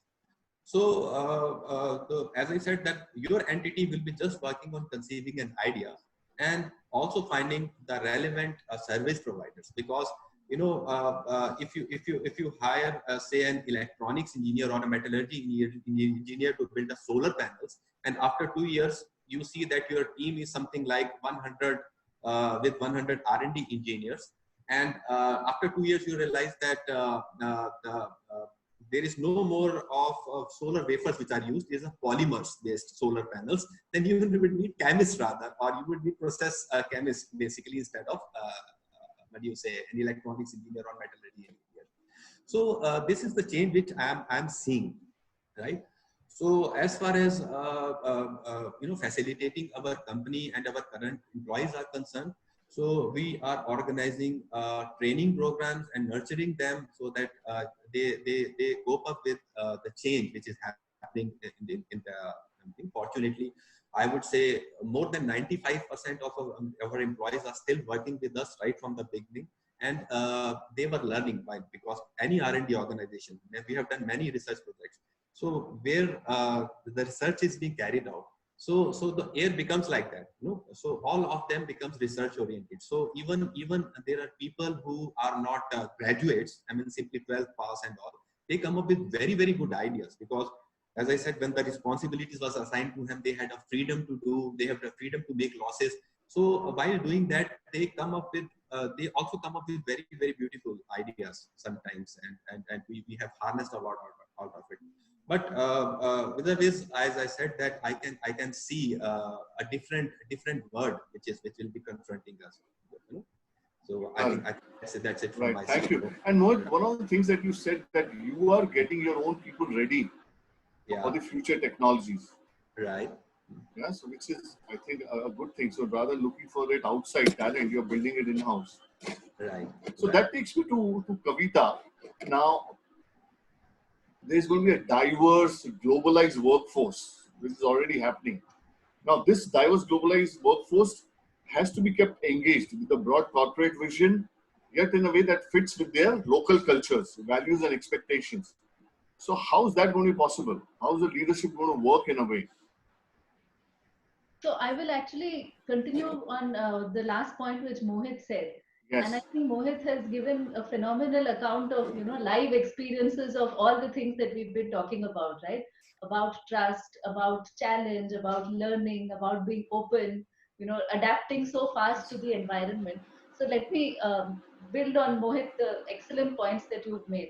So as I said, that your entity will be just working on conceiving an idea and also finding the relevant service providers, because if you hire say an electronics engineer or a metallurgy engineer to build the solar panels, and after 2 years you see that your team is something like 100 with 100 R&D engineers, and after 2 years you realize that there is no more of solar wafers which are used. These are polymers based solar panels. Then you would need chemists rather, or you would need process chemists basically, instead of what do you say, an electronics engineer or metallurgy engineer. So this is the change which I'm seeing, right? So as far as facilitating our company and our current employees are concerned, so we are organizing training programs and nurturing them so that they cope up with the change which is happening in the company. Fortunately, I would say more than 95% of our employees are still working with us right from the beginning, and they were learning because any R&D organization, we have done many research projects. So where the research is being carried out, so the air becomes like that, so all of them becomes research oriented. So even there are people who are not graduates, I mean simply 12th pass and all, they come up with very, very good ideas, because as I said, when the responsibilities was assigned to them, they had a freedom to do, they have the freedom to make losses. So while doing that, they come up with they also come up with very, very beautiful ideas sometimes, and we have harnessed a lot out of it. But with the ways, as I said, that I can see a different word which will be confronting us. So I think that's it from my side. Thank you. And Mohit, one of the things that you said, that you are getting your own people ready for the future technologies. Right. Yeah, so which is, I think, a good thing. So rather looking for it outside talent, you're building it in-house. Right. So that takes me to Kavita. Now, there's going to be a diverse, globalized workforce. This is already happening. Now, this diverse, globalized workforce has to be kept engaged with a broad corporate vision, yet in a way that fits with their local cultures, values, and expectations. So how is that going to be possible? How is the leadership going to work in a way? So I will actually continue on the last point which Mohit said. Yes. And I think Mohit has given a phenomenal account of, live experiences of all the things that we've been talking about, right? About trust, about challenge, about learning, about being open, adapting so fast to the environment. So let me build on Mohit, the excellent points that you've made.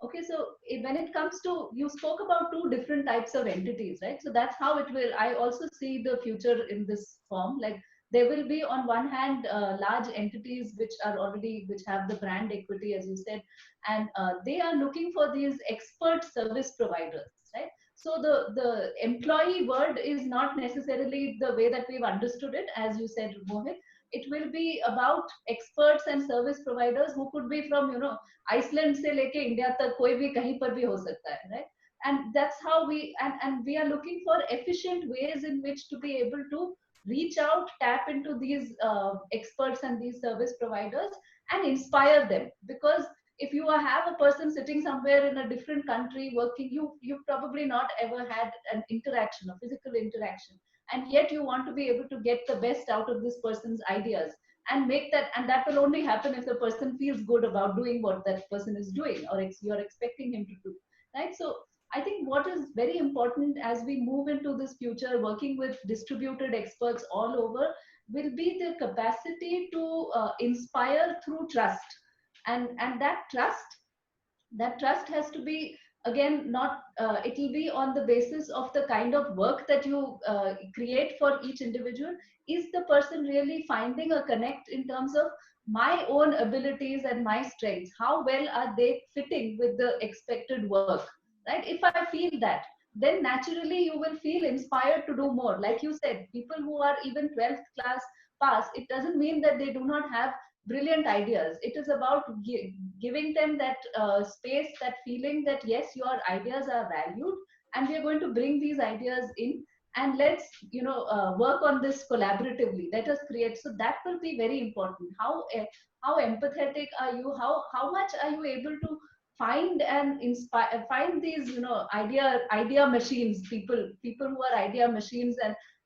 Okay, so when it comes to, you spoke about two different types of entities, right? So that's how it will, I also see the future in this form. Like there will be on one hand, large entities which are already, which have the brand equity, as you said, and they are looking for these expert service providers, right? So the employee word is not necessarily the way that we've understood it, as you said, Mohit. It will be about experts and service providers who could be from, you know, Iceland से लेके India तक कोई भी कहीं पर भी हो सकता है, right? And that's how we, and we are looking for efficient ways in which to be able to reach out, tap into these experts and these service providers and inspire them. Because if you have a person sitting somewhere in a different country working, you've probably not ever had an interaction, a physical interaction, and yet you want to be able to get the best out of this person's ideas and make that, and that will only happen if the person feels good about doing what that person is doing, or you're expecting him to do, right? So I think what is very important as we move into this future, working with distributed experts all over, will be the capacity to inspire through trust. And that trust has to be, again, not it will be on the basis of the kind of work that you create for each individual. Is the person really finding a connect in terms of my own abilities and my strengths? How well are they fitting with the expected work, right? If I feel that, then naturally you will feel inspired to do more. Like you said, people who are even 12th class pass, it doesn't mean that they do not have brilliant ideas. It is about giving them that space, that feeling that yes, your ideas are valued, and we are going to bring these ideas in, and let's, you know, work on this collaboratively. Let us create. So that will be very important. How empathetic are you? How much are you able to find and inspire, find these, you know, idea machines, people who are idea machines,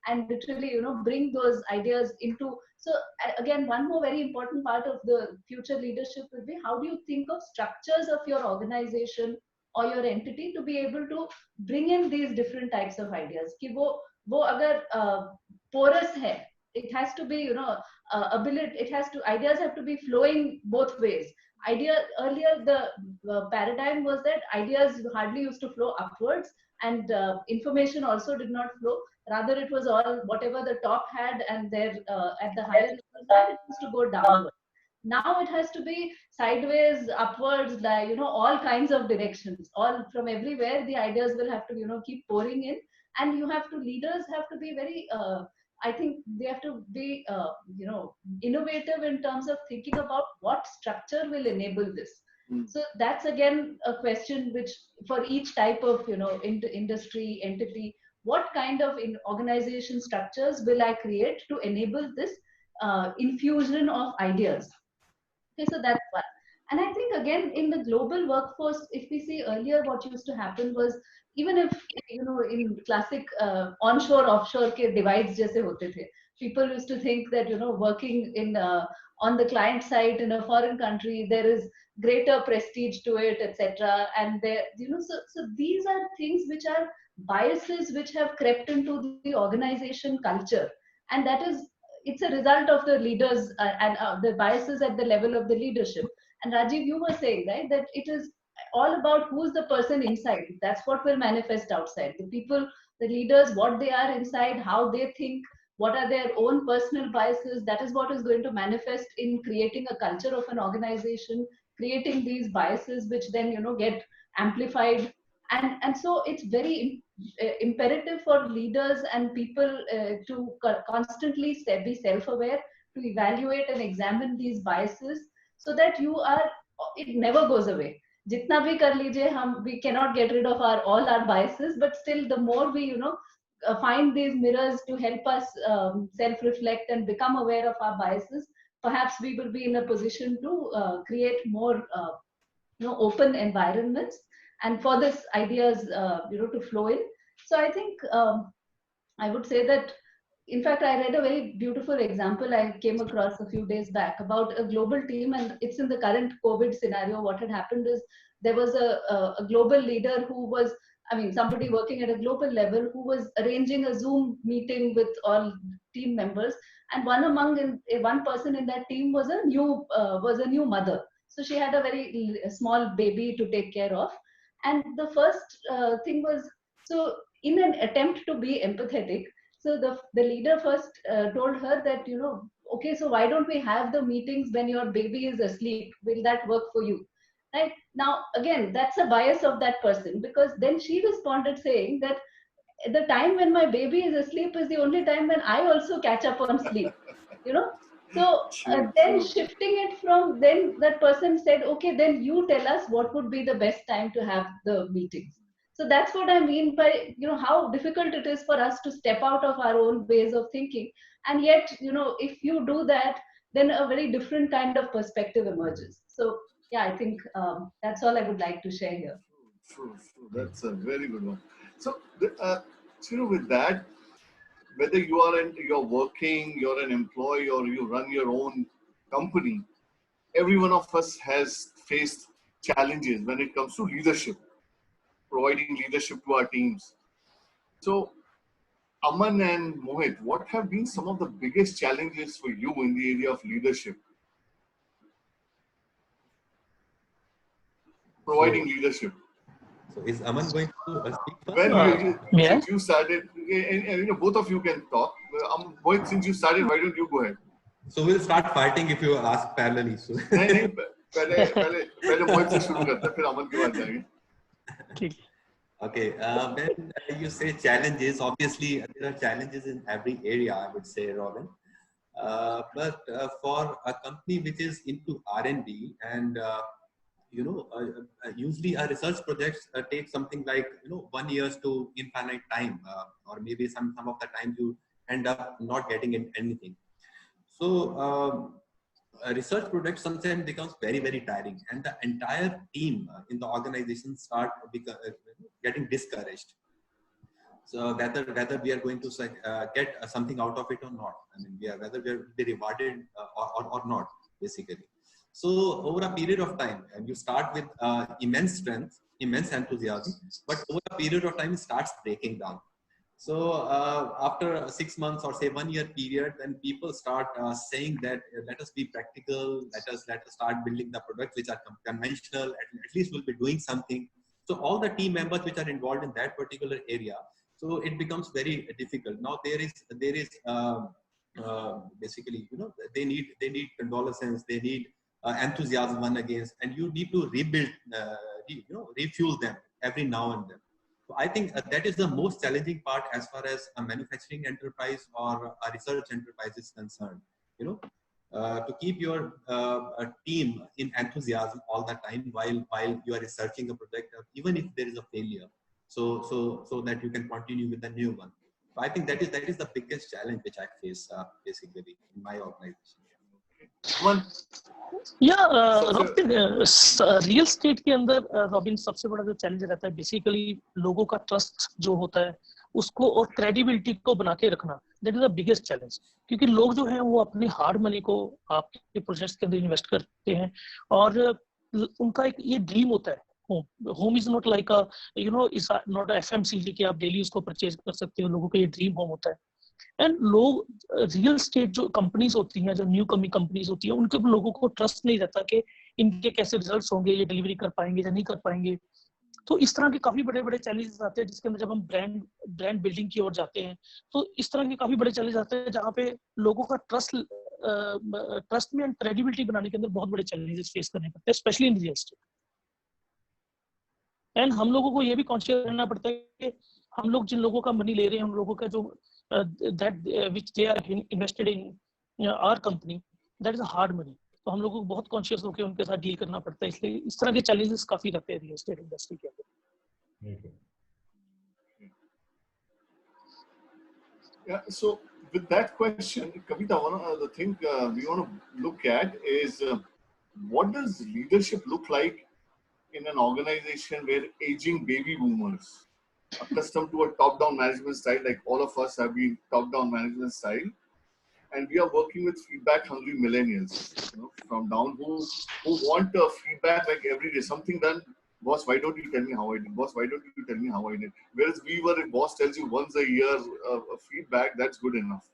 and literally, you know, bring those ideas into. So again, one more very important part of the future leadership will be, how do you think of structures of your organization or your entity to be able to bring in these different types of ideas? कि वो अगर porous है, it has to be, you know, ability, it has to, ideas have to be flowing both ways. Earlier the paradigm was that ideas hardly used to flow upwards, and information also did not flow. Rather, it was all whatever the top had, and there at the higher level it used to go downward. Now it has to be sideways, upwards, like, you know, all kinds of directions, all from everywhere. The ideas will have to, you know, keep pouring in, and you have to, leaders have to be very I think they have to be you know, innovative in terms of thinking about what structure will enable this. So that's again a question which, for each type of, you know, industry entity, what kind of organization structures will I create to enable this infusion of ideas? Okay, so that's one. And I think again in the global workforce, if we see earlier, what used to happen was, even if, you know, in classic onshore offshore ke divides jaise hote the, people used to think that, you know, working in on the client side in a foreign country, there is greater prestige to it, etc. And there, you know, so these are things which are biases which have crept into the organization culture, and that is, it's a result of the leaders and the biases at the level of the leadership. And Rajiv, you were saying, right, that it is all about who's the person inside. That's what will manifest outside. The people, the leaders, what they are inside, how they think, what are their own personal biases. That is what is going to manifest in creating a culture of an organization, creating these biases, which then, you know, get amplified. And so it's very imperative for leaders and people to constantly be self-aware, to evaluate and examine these biases, so that you are, it never goes away. Jitna bhi kar lijiye, we cannot get rid of all our biases, but still the more we, you know, find these mirrors to help us self-reflect and become aware of our biases, perhaps we will be in a position to create more you know, open environments, and for this ideas you know, to flow in. So I think I would say that, in fact, I read a very beautiful example I came across a few days back about a global team, and it's in the current COVID scenario. What had happened is, there was a global leader who was I mean, somebody working at a global level who was arranging a Zoom meeting with all team members, and one person in that team was a new mother. So she had a very small baby to take care of, and the first thing was, so in an attempt to be empathetic, so the leader first told her that, okay, so why don't we have the meetings when your baby is asleep? Will that work for you? Right now, again, that's a bias of that person, because then she responded saying that the time when my baby is asleep is the only time when I also catch up on sleep. You know, so True, then true. shifting it from, then that person said, okay, then you tell us what would be the best time to have the meetings. So that's what I mean by, how difficult it is for us to step out of our own ways of thinking. And yet, if you do that, then a very different kind of perspective emerges. So yeah, I think that's all I would like to share here. True, true. That's a very good one. So, with that, whether you're working, you're an employee, or you run your own company, every one of us has faced challenges when it comes to leadership, providing leadership to our teams. So, Aman and Mohit, what have been some of the biggest challenges for you in the area of leadership? Providing leadership. So is Aman going to speak first? Well, Yeah. since you started, and both of you can talk. Mohit, since you started, why don't you go ahead? So we'll start fighting if you ask parallelly. So नहीं पहले मोहित से शुरू करते हैं, फिर अमन के पास जाएंगे. ठीक है. okay, when you say challenges, obviously there are challenges in every area, I would say, Robin. But for a company which is into R&D and usually a research projects take something like 1 year to infinite time, or maybe some of the times you end up not getting in anything. So a research project sometimes becomes very, very tiring, and the entire team in the organization start getting discouraged. So whether we are going to get something out of it or not, I mean, whether we are be rewarded or not, basically. So over a period of time, and you start with immense strength, immense enthusiasm, but over a period of time, it starts breaking down. So after 6 months or say 1 year period, then people start saying that let us be practical, let us start building the products which are conventional, at least we'll be doing something. So all the team members which are involved in that particular area, so it becomes very difficult. Now there is basically, they need condolences, they need enthusiasm one against, and you need to rebuild, refuel them every now and then. So I think that is the most challenging part as far as a manufacturing enterprise or a research enterprise is concerned. To keep your team in enthusiasm all the time while you are researching a project, even if there is a failure, so that you can continue with the new one. So I think that is the biggest challenge which I face basically in my organization. या robin, real estate के अंदर robin सबसे बड़ा जो challenge रहता है basically लोगों का ट्रस्ट जो होता है उसको और क्रेडिबिलिटी को बना के रखना, that is the biggest challenge. क्योंकि लोग जो हैं वो अपने हार्ड मनी को आपके प्रोजेक्ट्स के अंदर इन्वेस्ट करते हैं और उनका एक ये ड्रीम होता है. Home is not like is not FMCG कि आप डेली उसको परचेज कर सकते हो. लोगों का ये ड्रीम होम होता है. एंड लोग रियल स्टेट जो कंपनीज होती हैं, जो न्यू कमी कंपनीज होती हैं, उनके लोगों को ट्रस्ट नहीं रहता कि इनके कैसे रिजल्ट्स होंगे, ये डिलीवरी कर पाएंगे या नहीं कर पाएंगे. तो इस तरह के काफी बड़े बड़े चैलेंजेस आते हैं जिसके अंदर जब हम ब्रांड बिल्डिंग की ओर जाते हैं तो इस तरह के काफी बड़े चैलेंज आते हैं जहाँ पे लोगों का ट्रस्ट में एंड क्रेडिबिलिटी बनाने के अंदर बहुत बड़े चैलेंजेस फेस करने पड़ते हैं, specially in real estate. And हम लोगों को ये भी कॉन्शियस रहना पड़ता है कि हम लोग जिन लोगों का मनी ले रहे हैं, उन लोगों का जो that which they are invested in our company, that is a hard money. तो हम लोगों को बहुत कॉन्शियस होकर उनके साथ डील करना पड़ता है. इसलिए इस तरह के चैलेंजेस काफी रहते हैं रियल एस्टेट इंडस्ट्री के अंदर. Yeah, so with that question, Kavita, one of the thing we want to look at is what does leadership look like in an organization where aging baby boomers, accustomed to a top-down management style, like all of us have been top-down management style, and we are working with feedback-hungry millennials, from down who want feedback like every day, something done Boss, why don't you tell me how I did? Boss, why don't you tell me how I did? Whereas we were, if boss tells you once a year feedback, that's good enough.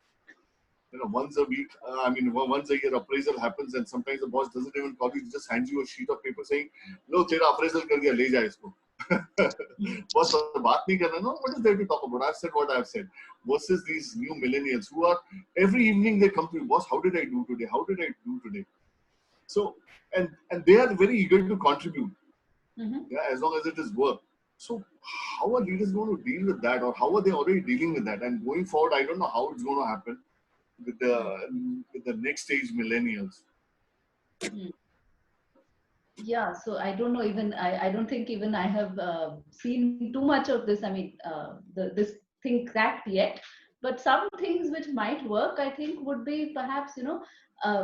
Once a week, once a year appraisal happens, and sometimes the boss doesn't even call you, he just hands you a sheet of paper saying, "No, tera appraisal kar diya, le ja isko." Boss, baat nahi karna, no, what is there to talk about? I've said what I've said. Versus these new millennials who are, every evening they come to you, boss, how did I do today? How did I do today? So, and they are very eager to contribute, yeah, as long as it is work. So, how are leaders going to deal with that, or how are they already dealing with that? And going forward, I don't know how it's going to happen with the next stage millennials. Yeah, so I don't know, even I don't think even I have seen too much of this. I mean, this thing cracked yet, but some things which might work, I think, would be perhaps,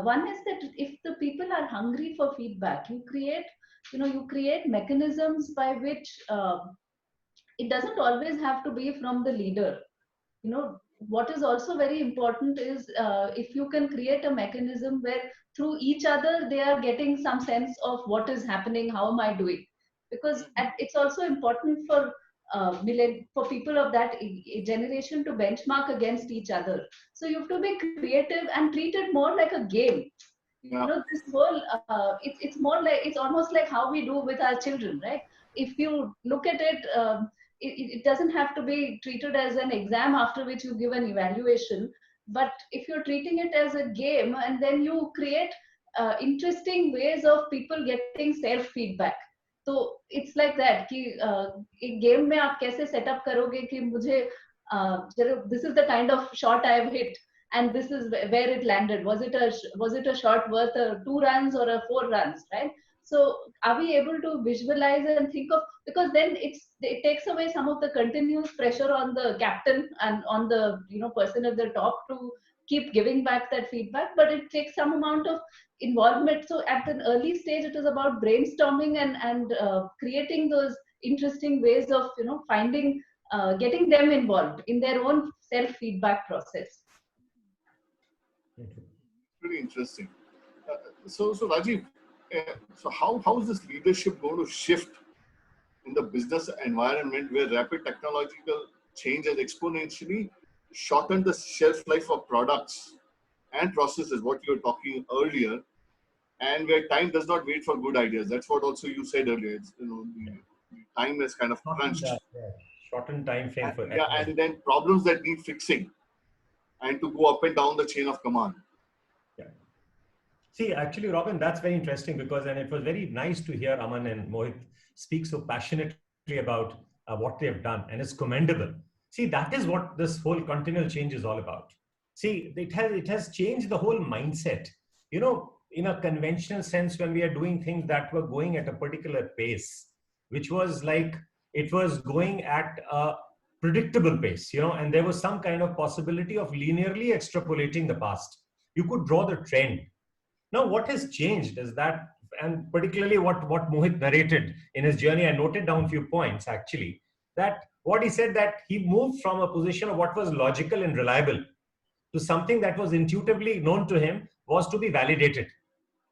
one is that if the people are hungry for feedback, you create mechanisms by which it doesn't always have to be from the leader. What is also very important is if you can create a mechanism where through each other they are getting some sense of what is happening, how am I doing, because it's also important for people of that generation to benchmark against each other. So you have to be creative and treat it more like a game. This whole it's more like, it's almost like how we do with our children, right? If you look at it, it doesn't have to be treated as an exam after which you give an evaluation, but if you're treating it as a game, and then you create interesting ways of people getting self feedback. तो it's like that कि एक game में आप कैसे setup करोगे कि मुझे this is the kind of shot I have hit, and this is where it landed. Was it a shot worth 2 runs or 4 runs, right? So are we able to visualize and think of, because then it takes away some of the continuous pressure on the captain and on the person at the top to keep giving back that feedback, but it takes some amount of involvement. So at an early stage, it is about brainstorming and creating those interesting ways of finding getting them involved in their own self feedback process. Pretty interesting. So Rajiv, so how is this leadership going to shift in the business environment where rapid technological change has exponentially shortened the shelf life of products and processes, what you were talking earlier, and where time does not wait for good ideas? That's what also you said earlier. It's, the time is kind of crunched. Shortened time frame for Yeah, and then problems that need fixing, and to go up and down the chain of command. Yeah. See, actually, Robin, that's very interesting because, and it was very nice to hear Aman and Mohit speak so passionately about what they have done, and it's commendable. See, that is what this whole continual change is all about. See, it has changed the whole mindset. In a conventional sense, when we are doing things that were going at a particular pace, which was like it was going at a predictable pace, and there was some kind of possibility of linearly extrapolating the past. You could draw the trend. Now, what has changed is that, and particularly what Mohit narrated in his journey, I noted down a few points actually, that what he said, that he moved from a position of what was logical and reliable to something that was intuitively known to him was to be validated.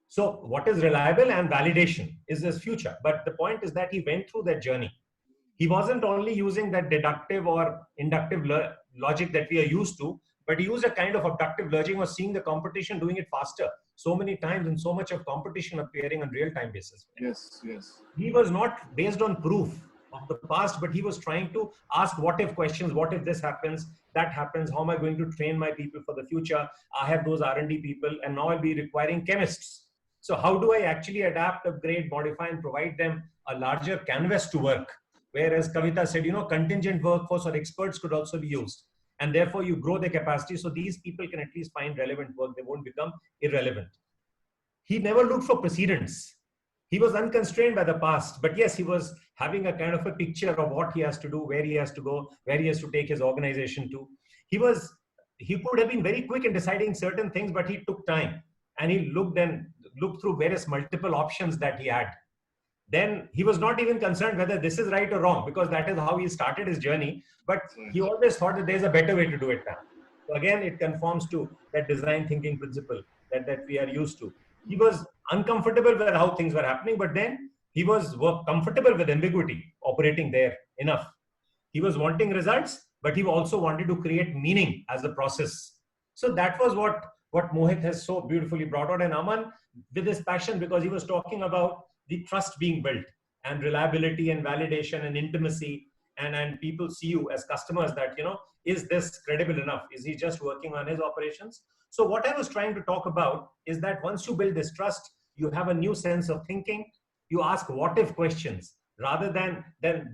So what is reliable and validation is his future. But the point is that he went through that journey. He wasn't only using that deductive or inductive logic that we are used to, but he used a kind of abductive logic of seeing the competition doing it faster so many times and so much of competition appearing on real-time basis. Yes. He was not based on proof of the past, but he was trying to ask what if questions. What if this happens, that happens? How am I going to train my people for the future? I have those R&D people, and now I'll be requiring chemists. So how do I actually adapt, upgrade, modify, and provide them a larger canvas to work? Whereas Kavita said, contingent workforce or experts could also be used. And therefore, you grow their capacity so these people can at least find relevant work. They won't become irrelevant. He never looked for precedents. He was unconstrained by the past. But yes, he was having a kind of a picture of what he has to do, where he has to go, where he has to take his organization to. He could have been very quick in deciding certain things, but he took time. And he looked through various multiple options that he had. Then he was not even concerned whether this is right or wrong, because that is how he started his journey. But he always thought that there's a better way to do it now. So again, it conforms to that design thinking principle that we are used to. He was uncomfortable with how things were happening, but then he was comfortable with ambiguity operating there enough. He was wanting results, but he also wanted to create meaning as a process. So that was what Mohit has so beautifully brought out. And Aman, with his passion, because he was talking about the trust being built and reliability and validation and intimacy, and people see you as customers that, is this credible enough? Is he just working on his operations? So what I was trying to talk about is that once you build this trust, you have a new sense of thinking. You ask what if questions rather than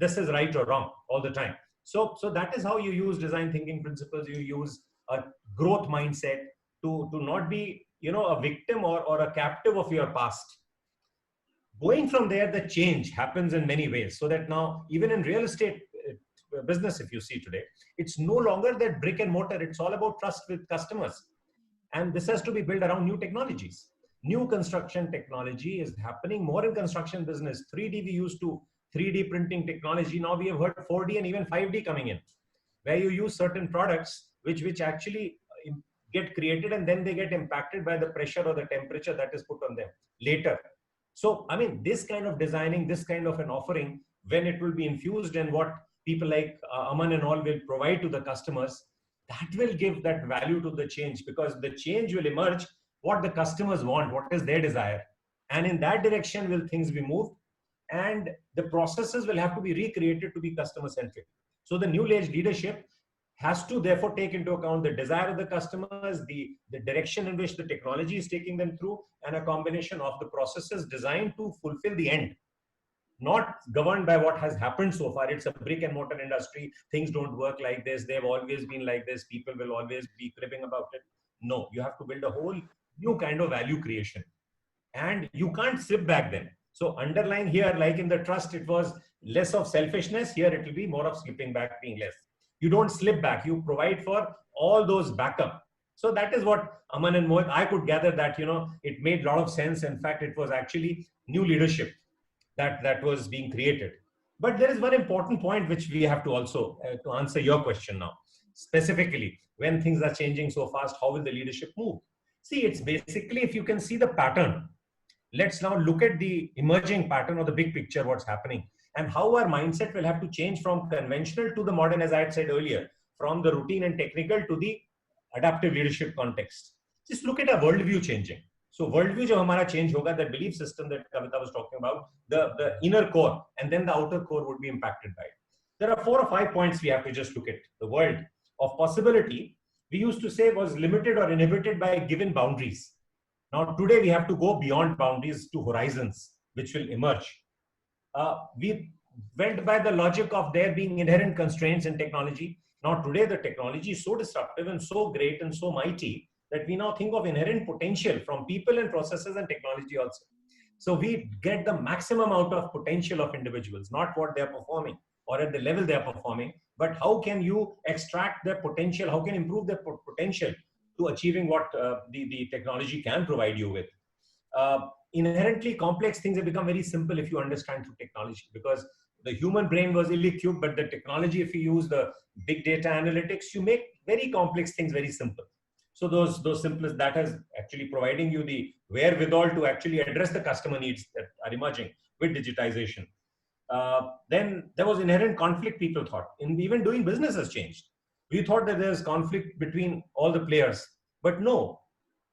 this is right or wrong all the time. So that is how you use design thinking principles. You use a growth mindset to not be, a victim or a captive of your past. Going from there, the change happens in many ways. So that now, even in real estate business, if you see today, it's no longer that brick and mortar. It's all about trust with customers. And this has to be built around new technologies. New construction technology is happening more in construction business. 3D, we used to 3D printing technology. Now we have heard 4D and even 5D coming in, where you use certain products which actually get created and then they get impacted by the pressure or the temperature that is put on them later. So, I mean, this kind of designing, this kind of an offering, when it will be infused in what people like Aman and all will provide to the customers, that will give that value to the change, because the change will emerge what the customers want, what is their desire. And in that direction will things be moved, and the processes will have to be recreated to be customer centric. So the new age leadership has to therefore take into account the desire of the customers, the direction in which the technology is taking them through, and a combination of the processes designed to fulfill the end, not governed by what has happened so far. It's a brick and mortar industry. Things don't work like this. They've always been like this. People will always be cribbing about it. No, you have to build a whole new kind of value creation, and you can't slip back then. So underline here, like in the trust, it was less of selfishness. Here it will be more of slipping back, being less. You don't slip back. You provide for all those backup. So that is what Aman and Mohit, I could gather that, it made a lot of sense. In fact, it was actually new leadership that was being created. But there is one important point which we have to also, to answer your question now, specifically, when things are changing so fast, how will the leadership move? See, it's basically, if you can see the pattern, let's now look at the emerging pattern or the big picture, what's happening, and how our mindset will have to change from conventional to the modern, as I had said earlier, from the routine and technical to the adaptive leadership context. Just look at our worldview changing. So worldview jo hamara change hoga, that belief system that Kavita was talking about, the inner core and then the outer core would be impacted by it. There are 4 or 5 points we have to just look at. The world of possibility, we used to say, was limited or inhibited by given boundaries. Now today we have to go beyond boundaries to horizons which will emerge. We went by the logic of there being inherent constraints in technology. Now today the technology is so disruptive and so great and so mighty that we now think of inherent potential from people and processes and technology also. So we get the maximum out of potential of individuals, not what they're performing or at the level they're performing, but how can you extract their potential, how can improve their potential to achieving what the technology can provide you with. Inherently complex things have become very simple if you understand through technology, because the human brain was ill-equipped, but the technology, if you use the big data analytics, you make very complex things very simple. So those simplest, that has actually providing you the wherewithal to actually address the customer needs that are emerging with digitization. Then there was inherent conflict, people thought. In even doing business has changed. We thought that there's conflict between all the players, but no.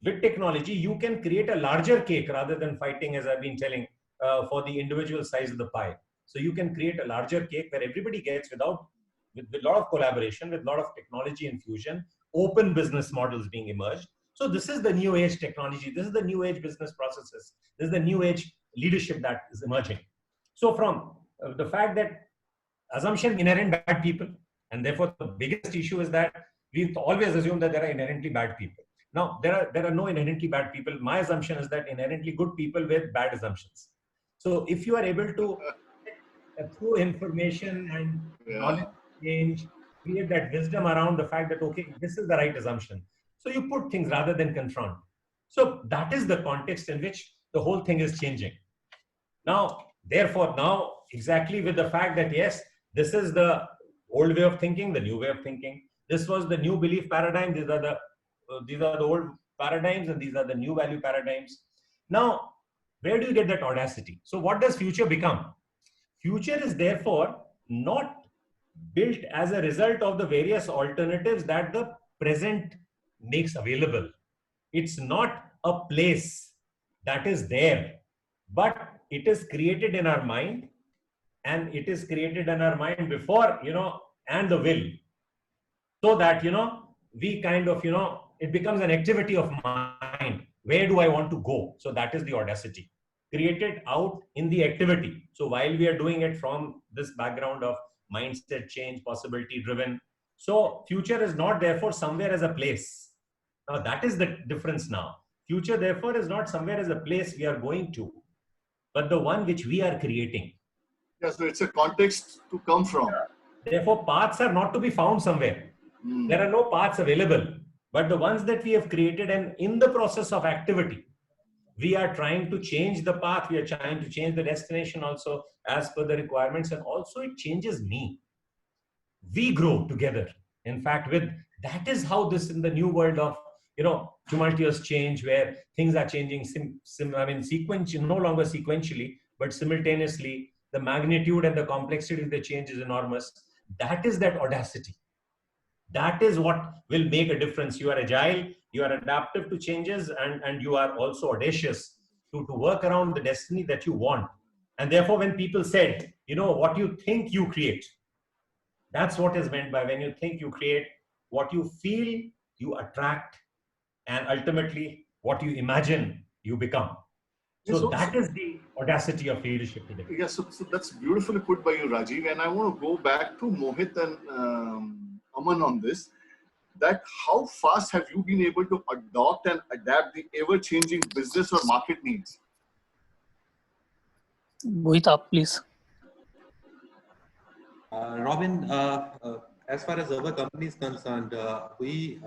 With technology, you can create a larger cake rather than fighting, as I've been telling, for the individual size of the pie. So you can create a larger cake where everybody gets with a lot of collaboration, with a lot of technology infusion, open business models being emerged. So this is the new age technology. This is the new age business processes. This is the new age leadership that is emerging. So from the fact that assumption inherent bad people, and therefore the biggest issue is that we've always assumed that there are inherently bad people. Now, there are no inherently bad people. My assumption is that inherently good people with bad assumptions. So if you are able to, through information and knowledge change, create that wisdom around the fact that, okay, this is the right assumption. So you put things rather than confront. So that is the context in which the whole thing is changing. Now, therefore, now exactly with the fact that, yes, this is the old way of thinking, the new way of thinking. This was the new belief paradigm. These are the old paradigms and these are the new value paradigms. Now, Where do you get that audacity? So what does future become? Future is therefore not built as a result of the various alternatives that the present makes available. It's not a place that is there, but it is created in our mind, and it is created in our mind before, and the will, so that, we kind of, it becomes an activity of mind. Where do I want to go? So that is the audacity created out in the activity. So while we are doing it from this background of mindset change, possibility driven, so future is not therefore somewhere as a place. Now that is the difference now. Future therefore is not somewhere as a place we are going to, but the one which we are creating. Yeah, so it's a context to come from. Therefore, paths are not to be found somewhere. There are no paths available, but the ones that we have created, and in the process of activity, we are trying to change the path. We are trying to change the destination also as per the requirements, and also it changes me. We grow together. In fact, with that is how this in the new world of tumultuous change, where things are changing no longer sequentially, but simultaneously. The magnitude and the complexity of the change is enormous. That is that audacity. That is what will make a difference. You are agile, you are adaptive to changes, and you are also audacious to work around the destiny that you want. And therefore, when people said, what you think you create, that's what is meant by when you think you create. What you feel, you attract, and ultimately, what you imagine, you become. So that is the audacity of leadership today. Yeah, so that's beautifully put by you, Rajiv. And I want to go back to Mohit and Aman on this. That how fast have you been able to adopt and adapt the ever-changing business or market needs? Mohit, please. Robin, as far as our company is concerned, we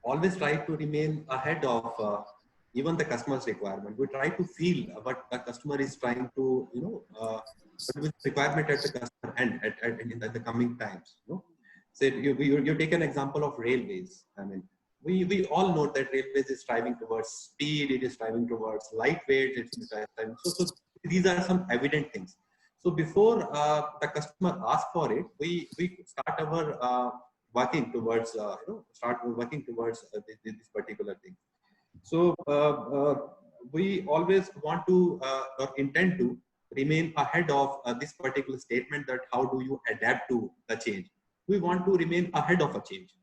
always try to remain ahead of even the customer's requirement. We try to feel what the customer is trying to, what is requirement at the customer end in the coming times. So you take an example of railways. I mean, we all know that railways is striving towards speed. It is striving towards lightweight. It's striving. So these are some evident things. So before the customer asks for it, we start our working towards this particular thing. So we always want to or intend to remain ahead of this particular statement, that how do you adapt to the change. We want to remain ahead of a change.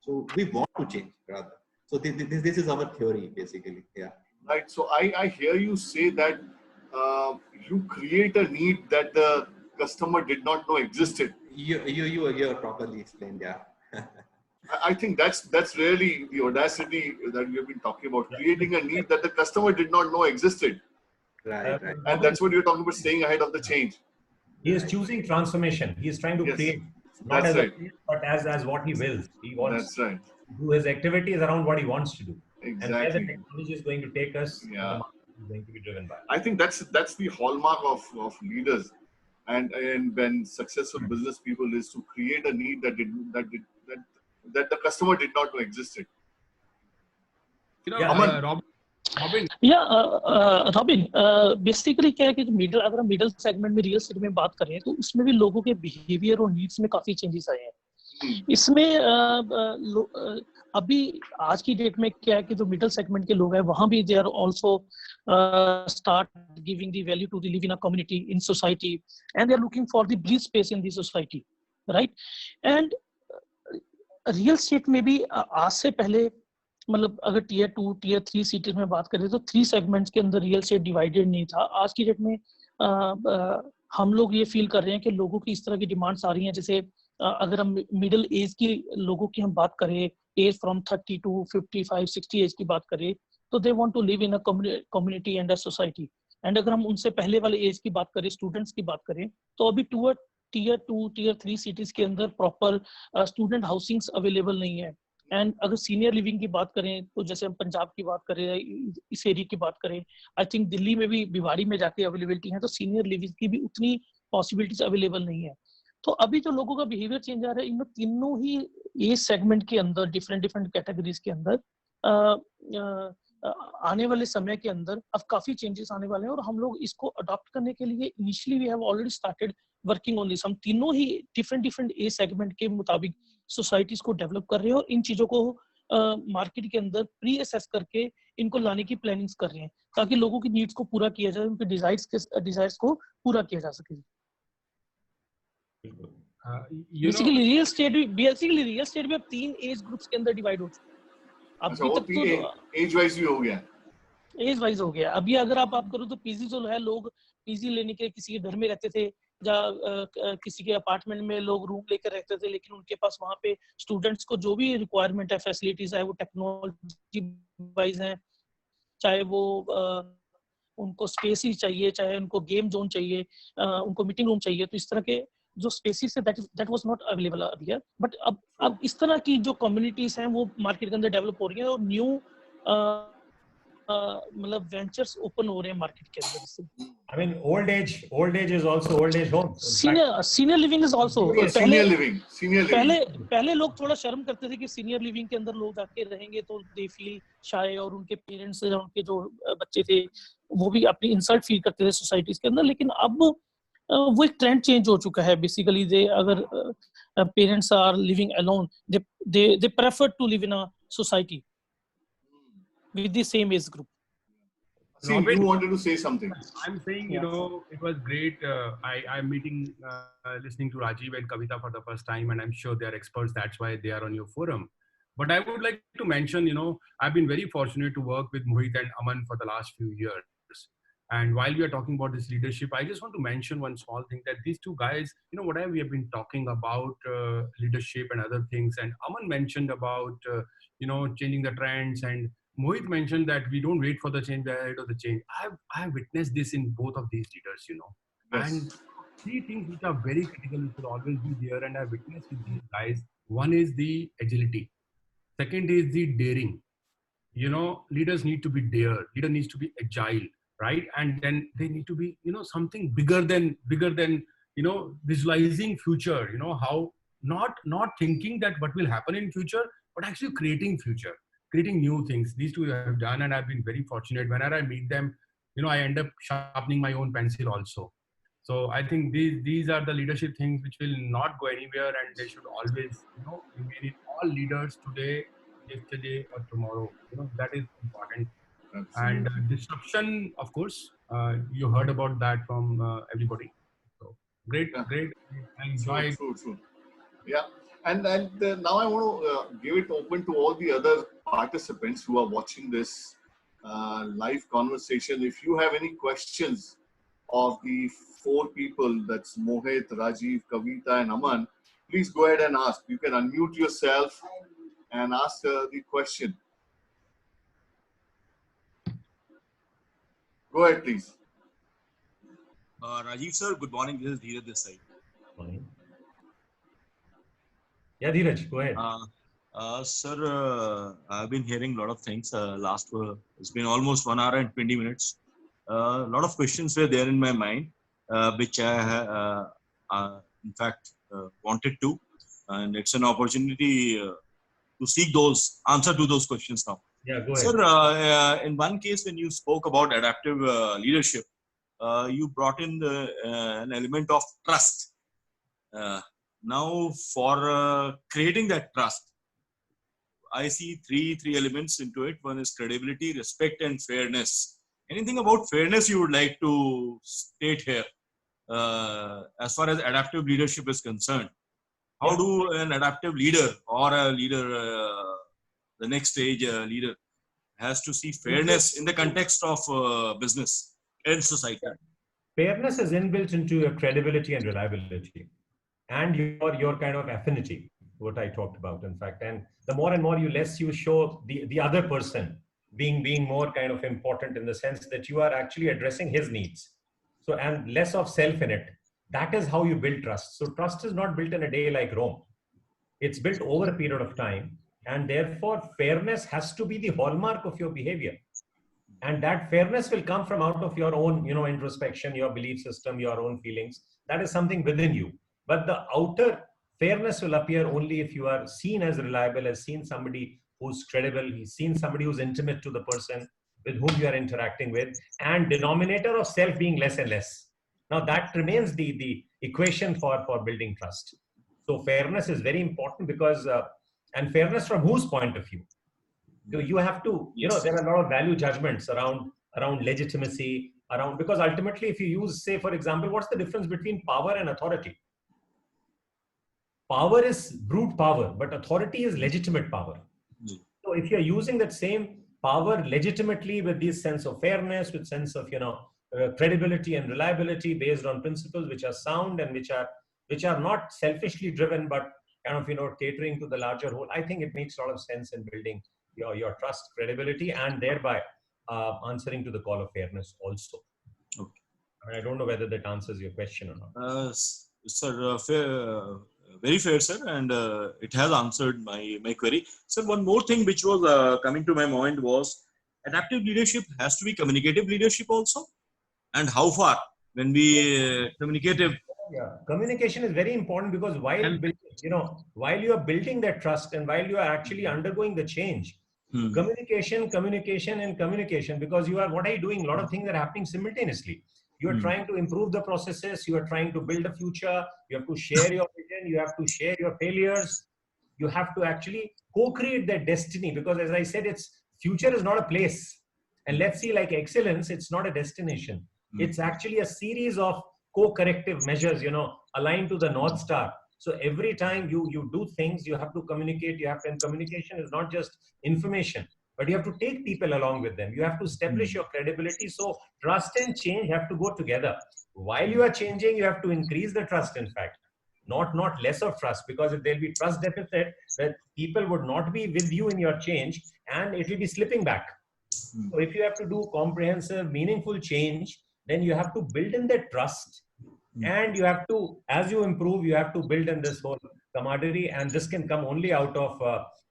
So we want to change rather. So this is our theory basically. Yeah. Right. So I hear you say that you create a need that the customer did not know existed. You properly explained. Yeah. I think that's really the audacity that we have been talking about, creating a need that the customer did not know existed. Right. And that's what you're talking about, staying ahead of the change. He is choosing transformation. He is trying to create, not as a change, but as what he wills. He wants that's right. to do his activities around what he wants to do. Exactly. And where the technology is going to take us, the market is going to be driven by. I think that's the hallmark of leaders and when successful business people is to create a need that the customer did not know existed. Robin. Robin basically क्या है कि middle, अगर हम middle segment में real estate में बात करें तो उसमें भी लोगों के बिहेवियर और नीड्स में काफी चेंजेस आए हैं. इसमें अभी आज की डेट में क्या है कि जो मिडिल सेगमेंट के लोग हैं वहां भी they are also start giving the value to the live in a community in society and they are looking for the breath space in the society, right. And real estate में भी आज से पहले मतलब अगर टियर 2 टियर 3 सिटीज में बात करें तो 3 सेगमेंट्स के अंदर रियल एस्टेट डिवाइडेड नहीं था. आज की डेट में हम लोग ये फील कर रहे हैं कि लोगों की इस तरह की डिमांड्स आ रही हैं. जैसे अगर हम मिडिल एज की लोगों की हम बात करें, एज फ्रॉम 30 टू 55 60 एज की बात करें, तो they want to live in a community and a society. And अगर हम उनसे पहले वाले एज की बात करें, स्टूडेंट्स की बात करें, तो अभी टियर 2 टियर 3 सिटीज के अंदर प्रॉपर स्टूडेंट हाउसिंग्स अवेलेबल नहीं है. एंड अगर सीनियर लिविंग की बात करें तो जैसे हम पंजाब की बात करें, इस एरिया की बात करें, आई थिंक दिल्ली में भी भिवाड़ी में जाके अवेलेबिलिटी है, तो सीनियर लिविंग की भी उतनी पॉसिबिलिटीज अवेलेबल नहीं है. तो अभी जो लोगों का बिहेवियर चेंज आ रहा है, इनमें तीनों ही एज सेगमेंट के अंदर डिफरेंट कैटेगरीज के अंदर आने वाले समय के अंदर अब काफी चेंजेस आने वाले हैं और हम लोग इसको अडॉप्ट करने के लिए initially we have already started working on this. हम तीनों ही डिफरेंट एज सेगमेंट के मुताबिक सोसाइटीज को डेवलप कर रहे हैं और इन चीजों को मार्केट के अंदर प्री असेस करके इनको लाने की प्लानिंग्स कर रहे हैं ताकि लोगों की नीड्स को पूरा किया जाए, उनके डिजायर्स को पूरा किया जा सके। बेसिकली रियल एस्टेट भी अब 3 एज ग्रुप्स के अंदर डिवाइड हो चुका है। अच्छा, वो 3 एज वाइज भी हो गया, एज वाइज हो गया। अभी अगर आप करो तो पीजी जो है, लोग पीजी लेने के किसी के घर में रहते थे या किसी के अपार्टमेंट में लोग रूम लेकर रहते थे, लेकिन उनके पास वहाँ पे स्टूडेंट्स को जो भी रिक्वायरमेंट है, फैसिलिटीज है, वो टेक्नोलॉजी वाइज है, चाहे वो उनको स्पेस ही चाहिए, चाहे उनको गेम जोन चाहिए, उनको मीटिंग रूम चाहिए, तो इस तरह के जो स्पेसिस है that was not available earlier. But अब इस तरह की जो कम्युनिटीज हैं वो मार्केट के अंदर डेवलप हो रही हैं और न्यू मतलब वेंचर्स ओपन हो रहे हैं मार्केट के अंदर इससे। I mean, old age is also old age home. Senior living is also. Senior living. पहले लोग थोड़ा शर्म करते थे कि सीनियर लिविंग के अंदर लोग जाके रहेंगे तो दे फील शाय, और उनके पेरेंट्स या उनके जो बच्चे थे वो भी अपनी इंसल्ट फील करते थे सोसाइटीज के अंदर। लेकिन अब वो एक ट्रेंड चेंज हो चुका है। बेसिकली दे अगर parents are living alone, they prefer to live in a society with the same age group. See, you wanted to say something. I'm saying, you know, it was great. I'm meeting, listening to Rajiv and Kavita for the first time, and I'm sure they are experts. That's why they are on your forum. But I would like to mention, you know, I've been very fortunate to work with Mohit and Aman for the last few years. And while we are talking about this leadership, I just want to mention one small thing, that these two guys, you know, whatever we have been talking about leadership and other things, and Aman mentioned about, you know, changing the trends, and Mohit mentioned that we don't wait for the change, we are ahead of the change. I have witnessed this in both of these leaders, you know. Yes. And 3 things which are very critical, which will always be there, and I've witnessed with these guys. One is the agility. Second is the daring. You know, leaders need to be dare. Leader needs to be agile, right? And then they need to be, you know, something bigger than, you know, visualizing future. You know, how not thinking that what will happen in future, but actually creating future. Creating new things. These two have done, and I've been very fortunate. Whenever I meet them, you know, I end up sharpening my own pencil also. So I think these are the leadership things which will not go anywhere, and they should always, you know, remain in all leaders today, yesterday, or tomorrow. You know, that is important. Absolutely. And disruption, of course, you heard about that from everybody. So great. I enjoyed. True. Yeah. And now I want to give it open to all the other participants who are watching this live conversation. If you have any questions of the 4 people, that's Mohit, Rajiv, Kavita, and Aman, please go ahead and ask. You can unmute yourself and ask the question. Go ahead, please. Rajiv sir, good morning. This is Dheeraj this side. Morning. Yeah, Dheeraj, go ahead. Sir, I've been hearing a lot of things. It's been almost 1 hour and 20 minutes. A lot of questions were there in my mind, which I in fact wanted to, and it's an opportunity to seek those answer to those questions now. Yeah, go ahead. Sir, in one case when you spoke about adaptive leadership, you brought in an element of trust. Now, for creating that trust, I see three elements into it. One is credibility, respect, and fairness. Anything about fairness you would like to state here, as far as adaptive leadership is concerned? How do an adaptive leader or a leader, the next stage leader, has to see fairness in the context of business and society? Fairness is inbuilt into your credibility and reliability, and your kind of affinity, what I talked about, in fact. And the more and more less you show the other person being more kind of important, in the sense that you are actually addressing his needs. So, and less of self in it. That is how you build trust. So trust is not built in a day like Rome. It's built over a period of time. And therefore, fairness has to be the hallmark of your behavior. And that fairness will come from out of your own, you know, introspection, your belief system, your own feelings. That is something within you. But the outer fairness will appear only if you are seen as reliable, as seen somebody who's credible. He's seen somebody who's intimate to the person with whom you are interacting with, and denominator of self being less and less. Now that remains the equation for building trust. So fairness is very important because, and fairness from whose point of view? You have to, there are a lot of value judgments around legitimacy, because ultimately if you use, say, for example, what's the difference between power and authority? Power is brute power, but authority is legitimate power. So if you're using that same power legitimately with this sense of fairness, with sense of, credibility and reliability based on principles which are sound and which are not selfishly driven, but kind of, catering to the larger whole, I think it makes a lot of sense in building your trust, credibility, and thereby answering to the call of fairness also. Okay. I mean, I don't know whether that answers your question or not. Sir, very fair, sir, and it has answered my query. Sir, one more thing which was coming to my mind was adaptive leadership has to be communicative leadership also, and how far when we communicative. Yeah, communication is very important because while you are building that trust and while you are actually undergoing the change, communication, because what are you doing? A lot of things are happening simultaneously. You are trying to improve the processes. You are trying to build a future. You have to share your vision. You have to share your failures. You have to actually co-create that destiny, because as I said, future is not a place. And let's see, like excellence, it's not a destination. It's actually a series of co-corrective measures, aligned to the North Star. So every time you do things, you have to communicate. And communication is not just information, but you have to take people along with them. You have to establish your credibility. So trust and change have to go together. While you are changing, you have to increase the trust, in fact, not less of trust, because if there'll be trust deficit, that people would not be with you in your change and it will be slipping back. So if you have to do comprehensive, meaningful change, then you have to build in that trust. And you have to, as you improve, you have to build in this whole camaraderie, and this can come only out of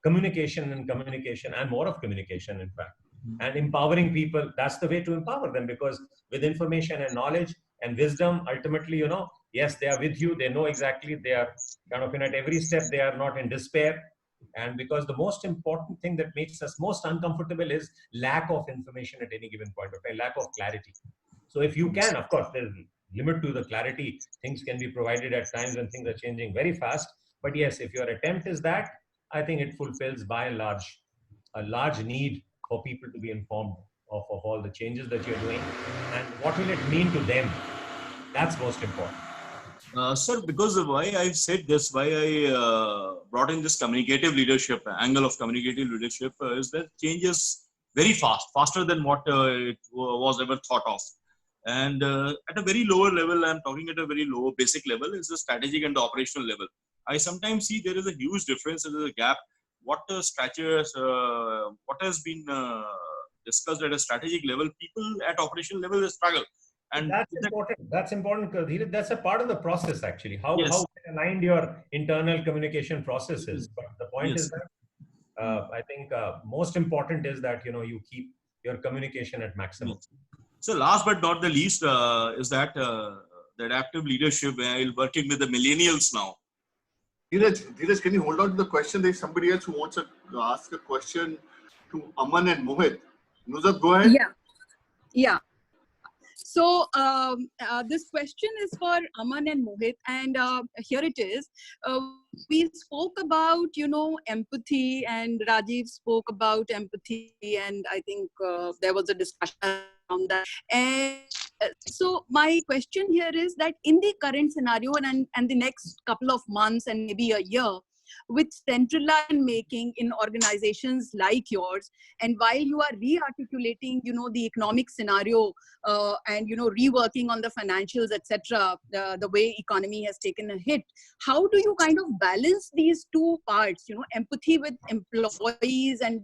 communication and more of communication, in fact. And empowering people, that's the way to empower them, because with information and knowledge and wisdom, ultimately, yes, they are with you, they know exactly, they are kind of at every step, they are not in despair. And because the most important thing that makes us most uncomfortable is lack of information at any given point of time, lack of clarity. So if you can, of course, there's limit to the clarity. Things can be provided at times when things are changing very fast. But yes, if your attempt is that, I think it fulfills by and large a large need for people to be informed of all the changes that you're doing and what will it mean to them. That's most important. Sir, because why I said this, why I brought in this communicative leadership, angle of communicative leadership, is that change is very fast, faster than what it was ever thought of. And at a very lower level, I'm talking at a very low basic level, is the strategic and the operational level. I sometimes see there is a huge difference, there is a gap. What has been discussed at a strategic level, people at operational level struggle. And that's important. That's a part of the process, actually. How aligned your internal communication process is. But the point is that I think most important is that you keep your communication at maximum. So last but not the least is that the adaptive leadership, while working with the millennials now. Dheeraj, can you hold on to the question? There's somebody else who wants to ask a question to Aman and Mohit. Nuzhat, go ahead. Yeah. So this question is for Aman and Mohit, and here it is. We spoke about, empathy, and Rajiv spoke about empathy, and I think there was a discussion around that. And so my question here is that in the current scenario and the next couple of months and maybe a year, with centralized making in organizations like yours, and while you are re-articulating, the economic scenario and reworking on the financials, etc., the way economy has taken a hit, how do you kind of balance these two parts? Empathy with employees and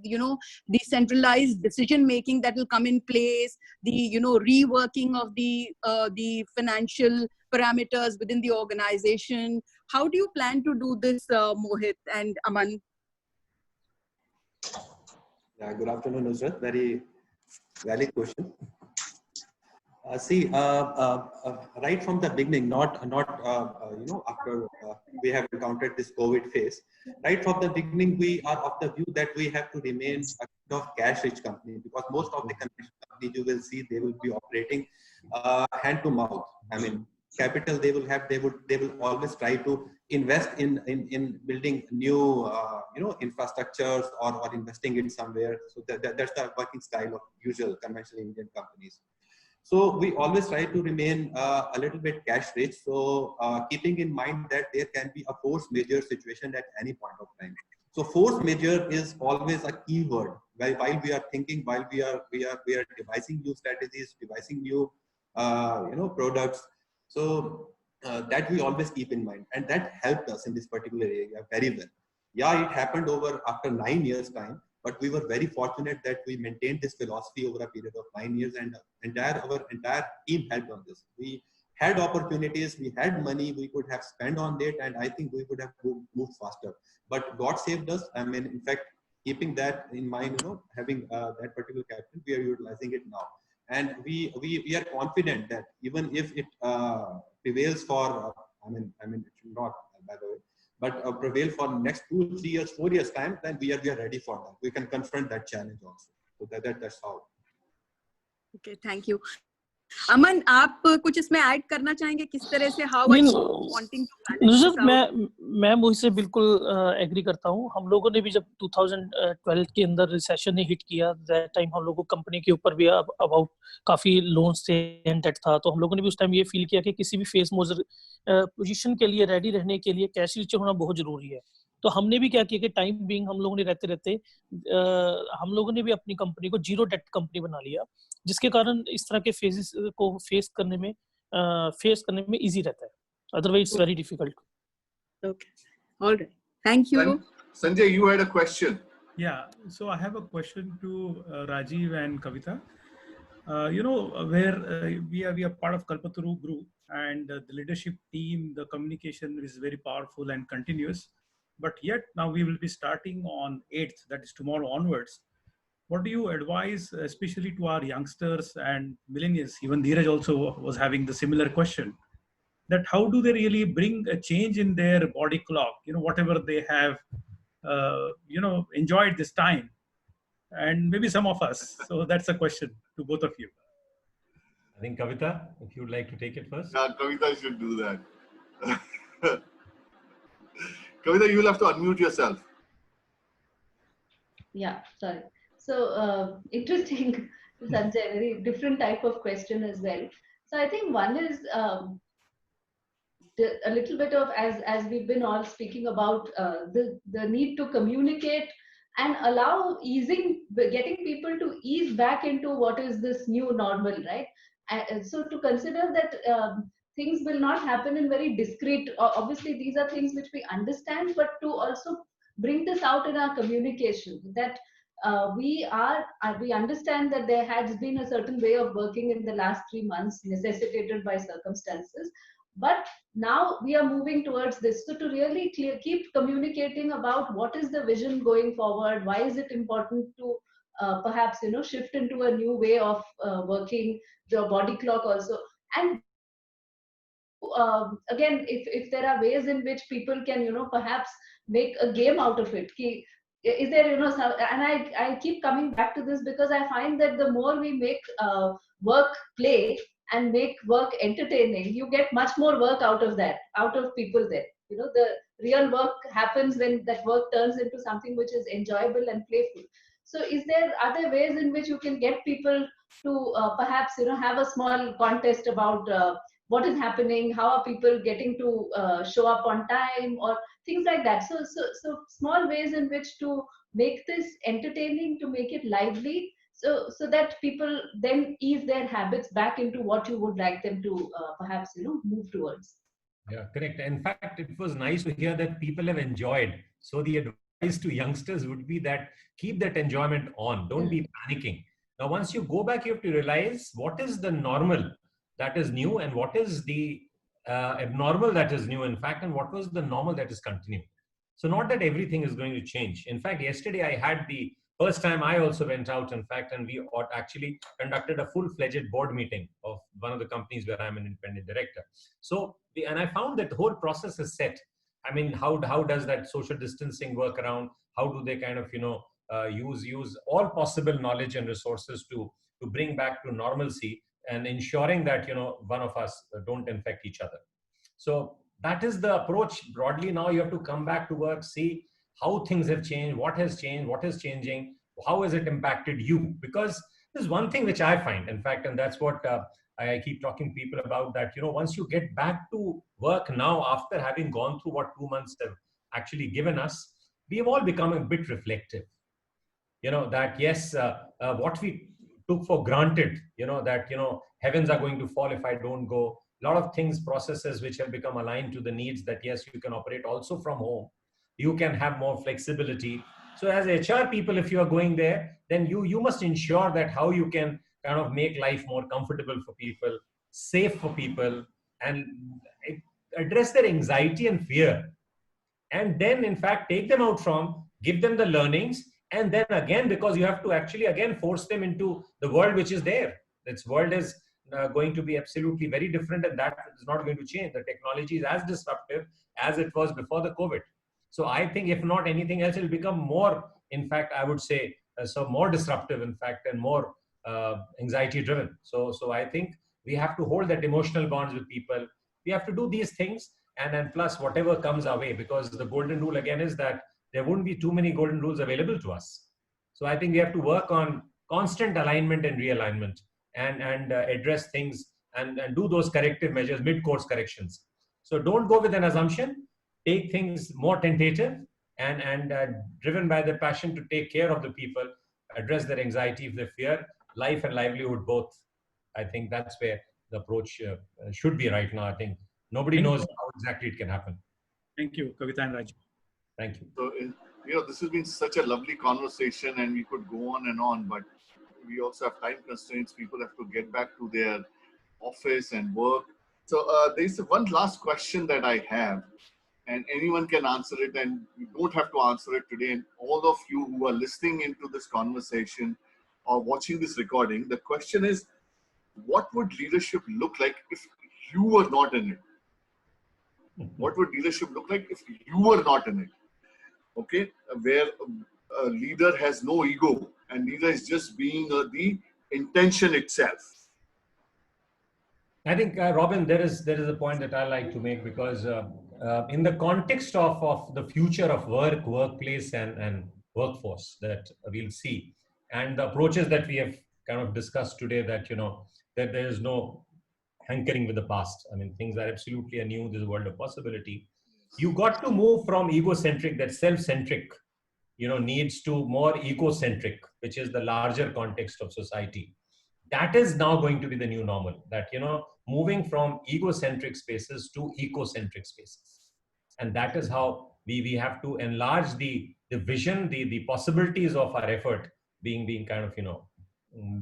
decentralized decision making that will come in place, the reworking of the financial parameters within the organization. How do you plan to do this, Mohit and Aman? Yeah, good afternoon, Nuzhat. Very valid question. Right from the beginning, not after we have encountered this COVID phase. Right from the beginning, we are of the view that we have to remain a kind of cash-rich company, because most of the conventional companies you will see, they will be operating hand to mouth. I mean, capital they will have, they will always try to invest in building new infrastructures, or investing it somewhere. So that's the working style of usual conventional Indian companies. So we always try to remain a little bit cash rich. So keeping in mind that there can be a force majeure situation at any point of time. So force majeure is always a key word while we are thinking, while we are devising new strategies, devising new products. So that we always keep in mind, and that helped us in this particular area very well. Yeah, it happened after 9 years time, but we were very fortunate that we maintained this philosophy over a period of 9 years, and our entire team helped on this. We had opportunities, we had money, we could have spent on it, and I think we could have moved faster. But God saved us. I mean, in fact, keeping that in mind, having that particular capital, we are utilizing it now. And we are confident that even if it prevails for, it should not, by the way, but prevail for next 2, 3 years, 4 years time, then we are ready for that. We can confront that challenge also. So that's how. Okay, thank you. अमन, आप कुछ इसमें add करना चाहेंगे? किस तरह से how are you wanting to balance this out? मैं मोहित से बिल्कुल एग्री करता हूँ. हम लोगों ने भी जब 2012 के अंदर रिसेशन ने हिट किया, दैट टाइम हम लोगों को कंपनी के ऊपर भी अबाउट काफी लोन्स थे एंड डेट था, तो हम लोगों ने भी उस टाइम ये फील किया कि किसी भी फेस पोजीशन के लिए रेडी रहने के लिए कैश रिच होना बहुत जरूरी है. तो हमने भी क्या किया कि टाइम बीइंग हम लोगों ने रहते हम लोगों ने भी अपनी कंपनी को जीरो डेट कंपनी बना लिया, जिसके कारण इस तरह के फेजेस को फेस करने में इजी रहता है. Otherwise, it's very difficult. Okay. All right. Thank you. Sanjay, you had a question. Yeah. So I have a question to Rajiv and Kavita. Where we are part of Kalpataru group, and the leadership team, the communication is very powerful and continuous. But yet now we will be starting on 8th, that is tomorrow onwards. What do you advise, especially to our youngsters and millennials? Even Dheeraj also was having the similar question, that how do they really bring a change in their body clock, whatever they have, enjoyed this time, and maybe some of us. So that's a question to both of you. I think Kavita, if you'd like to take it first. Yeah, Kavita should do that. Kavita, you'll have to unmute yourself. Yeah, sorry. So interesting, Sanjay, very different type of question as well. So I think one is a little bit of, as we've been all speaking about, the need to communicate and allow getting people to ease back into what is this new normal, right? So to consider that things will not happen in very discreet, obviously these are things which we understand, but to also bring this out in our communication, that we understand that there has been a certain way of working in the last 3 months necessitated by circumstances, but now we are moving towards this. So to really keep communicating about what is the vision going forward, why is it important to perhaps shift into a new way of working, the body clock also, and again, if there are ways in which people can perhaps make a game out of it. Is there and I keep coming back to this because I find that the more we make work play and make work entertaining, you get much more work out of people there. The real work happens when that work turns into something which is enjoyable and playful. So are there ways in which you can get people to perhaps have a small contest about what is happening, how are people getting to show up on time, or things like that? So small ways in which to make this entertaining, to make it lively, so that people then ease their habits back into what you would like them to perhaps move towards. Yeah, correct. In fact, it was nice to hear that people have enjoyed. So the advice to youngsters would be that keep that enjoyment on. Don't be panicking. Now, once you go back, you have to realize what is the normal that is new and what is the abnormal that is new, in fact, and what was the normal that is continuing. So not that everything is going to change. In fact, yesterday I had the First time I also went out, in fact, and we actually conducted a full-fledged board meeting of one of the companies where I'm an independent director. So, and I found that the whole process is set. I mean, how does that social distancing work around? How do they kind of, use all possible knowledge and resources to bring back to normalcy and ensuring that, one of us don't infect each other. So that is the approach broadly. Now you have to come back to work, see how things have changed, what has changed, what is changing, how has it impacted you? Because there's one thing which I find, in fact, and that's what I keep talking to people about, that, once you get back to work now, after having gone through what 2 months have actually given us, we have all become a bit reflective. That yes, what we took for granted, that, heavens are going to fall if I don't go. A lot of things, processes which have become aligned to the needs, that yes, you can operate also from home. You can have more flexibility. So as HR people, if you are going there, then you must ensure that how you can kind of make life more comfortable for people, safe for people, and address their anxiety and fear. And then, in fact, take them out from, give them the learnings, and then again, because you have to actually again force them into the world which is there. This world is going to be absolutely very different, and that is not going to change. The technology is as disruptive as it was before the COVID. So I think if not anything else, it will become more, in fact, I would say, so more disruptive, in fact, and more anxiety driven. So I think we have to hold that emotional bonds with people. We have to do these things, and then plus whatever comes our way, because the golden rule again is that there won't be too many golden rules available to us. So I think we have to work on constant alignment and realignment, and address things and do those corrective measures, mid-course corrections. So don't go with an assumption. Take things more tentative and driven by the passion to take care of the people, address their anxiety, their fear, life and livelihood both. I think that's where the approach should be right now. I think nobody knows how exactly it can happen. Thank you, Kavita and Raj. Thank you. So, this has been such a lovely conversation, and we could go on and on, but we also have time constraints. People have to get back to their office and work. So there's one last question that I have, and anyone can answer it, and you don't have to answer it today. And all of you who are listening into this conversation or watching this recording, the question is, what would leadership look like if you were not in it? What would leadership look like if you were not in it? Okay, where a leader has no ego, and leader is just being the intention itself. I think, Robin, there is a point that I like to make, because in the context of the future of work, workplace, and workforce that we'll see, and the approaches that we have kind of discussed today, that, that there is no hankering with the past. I mean, things are absolutely anew. There's a world of possibility. You got to move from egocentric, that self-centric, needs, to more ecocentric, which is the larger context of society. That is now going to be the new normal, that, moving from egocentric spaces to ecocentric spaces. And that is how we have to enlarge the vision, the possibilities of our effort being kind of,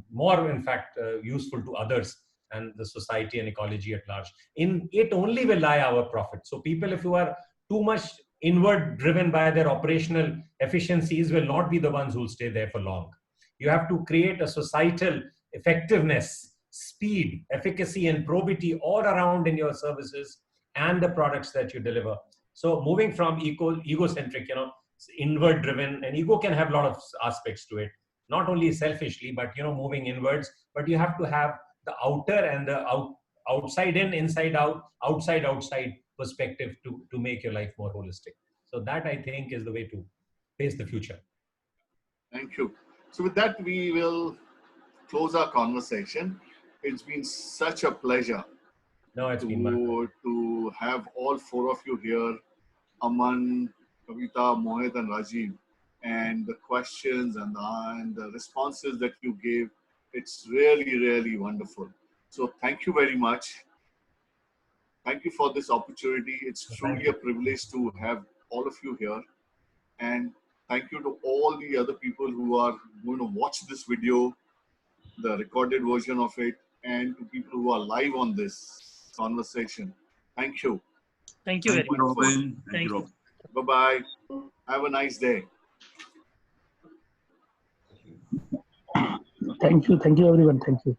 more, in fact, useful to others and the society and ecology at large. In it only will lie our profit. So people, if you are too much inward driven by their operational efficiencies, will not be the ones who will stay there for long. You have to create a societal effectiveness, speed, efficacy, and probity all around in your services and the products that you deliver. So moving from egocentric, inward driven, and ego can have a lot of aspects to it, not only selfishly, but, moving inwards, but you have to have the outer and the outside in, inside out, outside perspective to make your life more holistic. So that, I think, is the way to face the future. Thank you. So with that, we will close our conversation. It's been such a pleasure to have all four of you here, Aman, Kavita, Mohit, and Rajiv, and the questions and the responses that you gave. It's really, really wonderful. So thank you very much. Thank you for this opportunity. It's truly a privilege to have all of you here. And thank you to all the other people who are going to watch this video, the recorded version of it, and to people who are live on this conversation. Thank you. Thank you very much. Robin. Thank you, Robin. Bye-bye. Have a nice day. Thank you everyone. Thank you.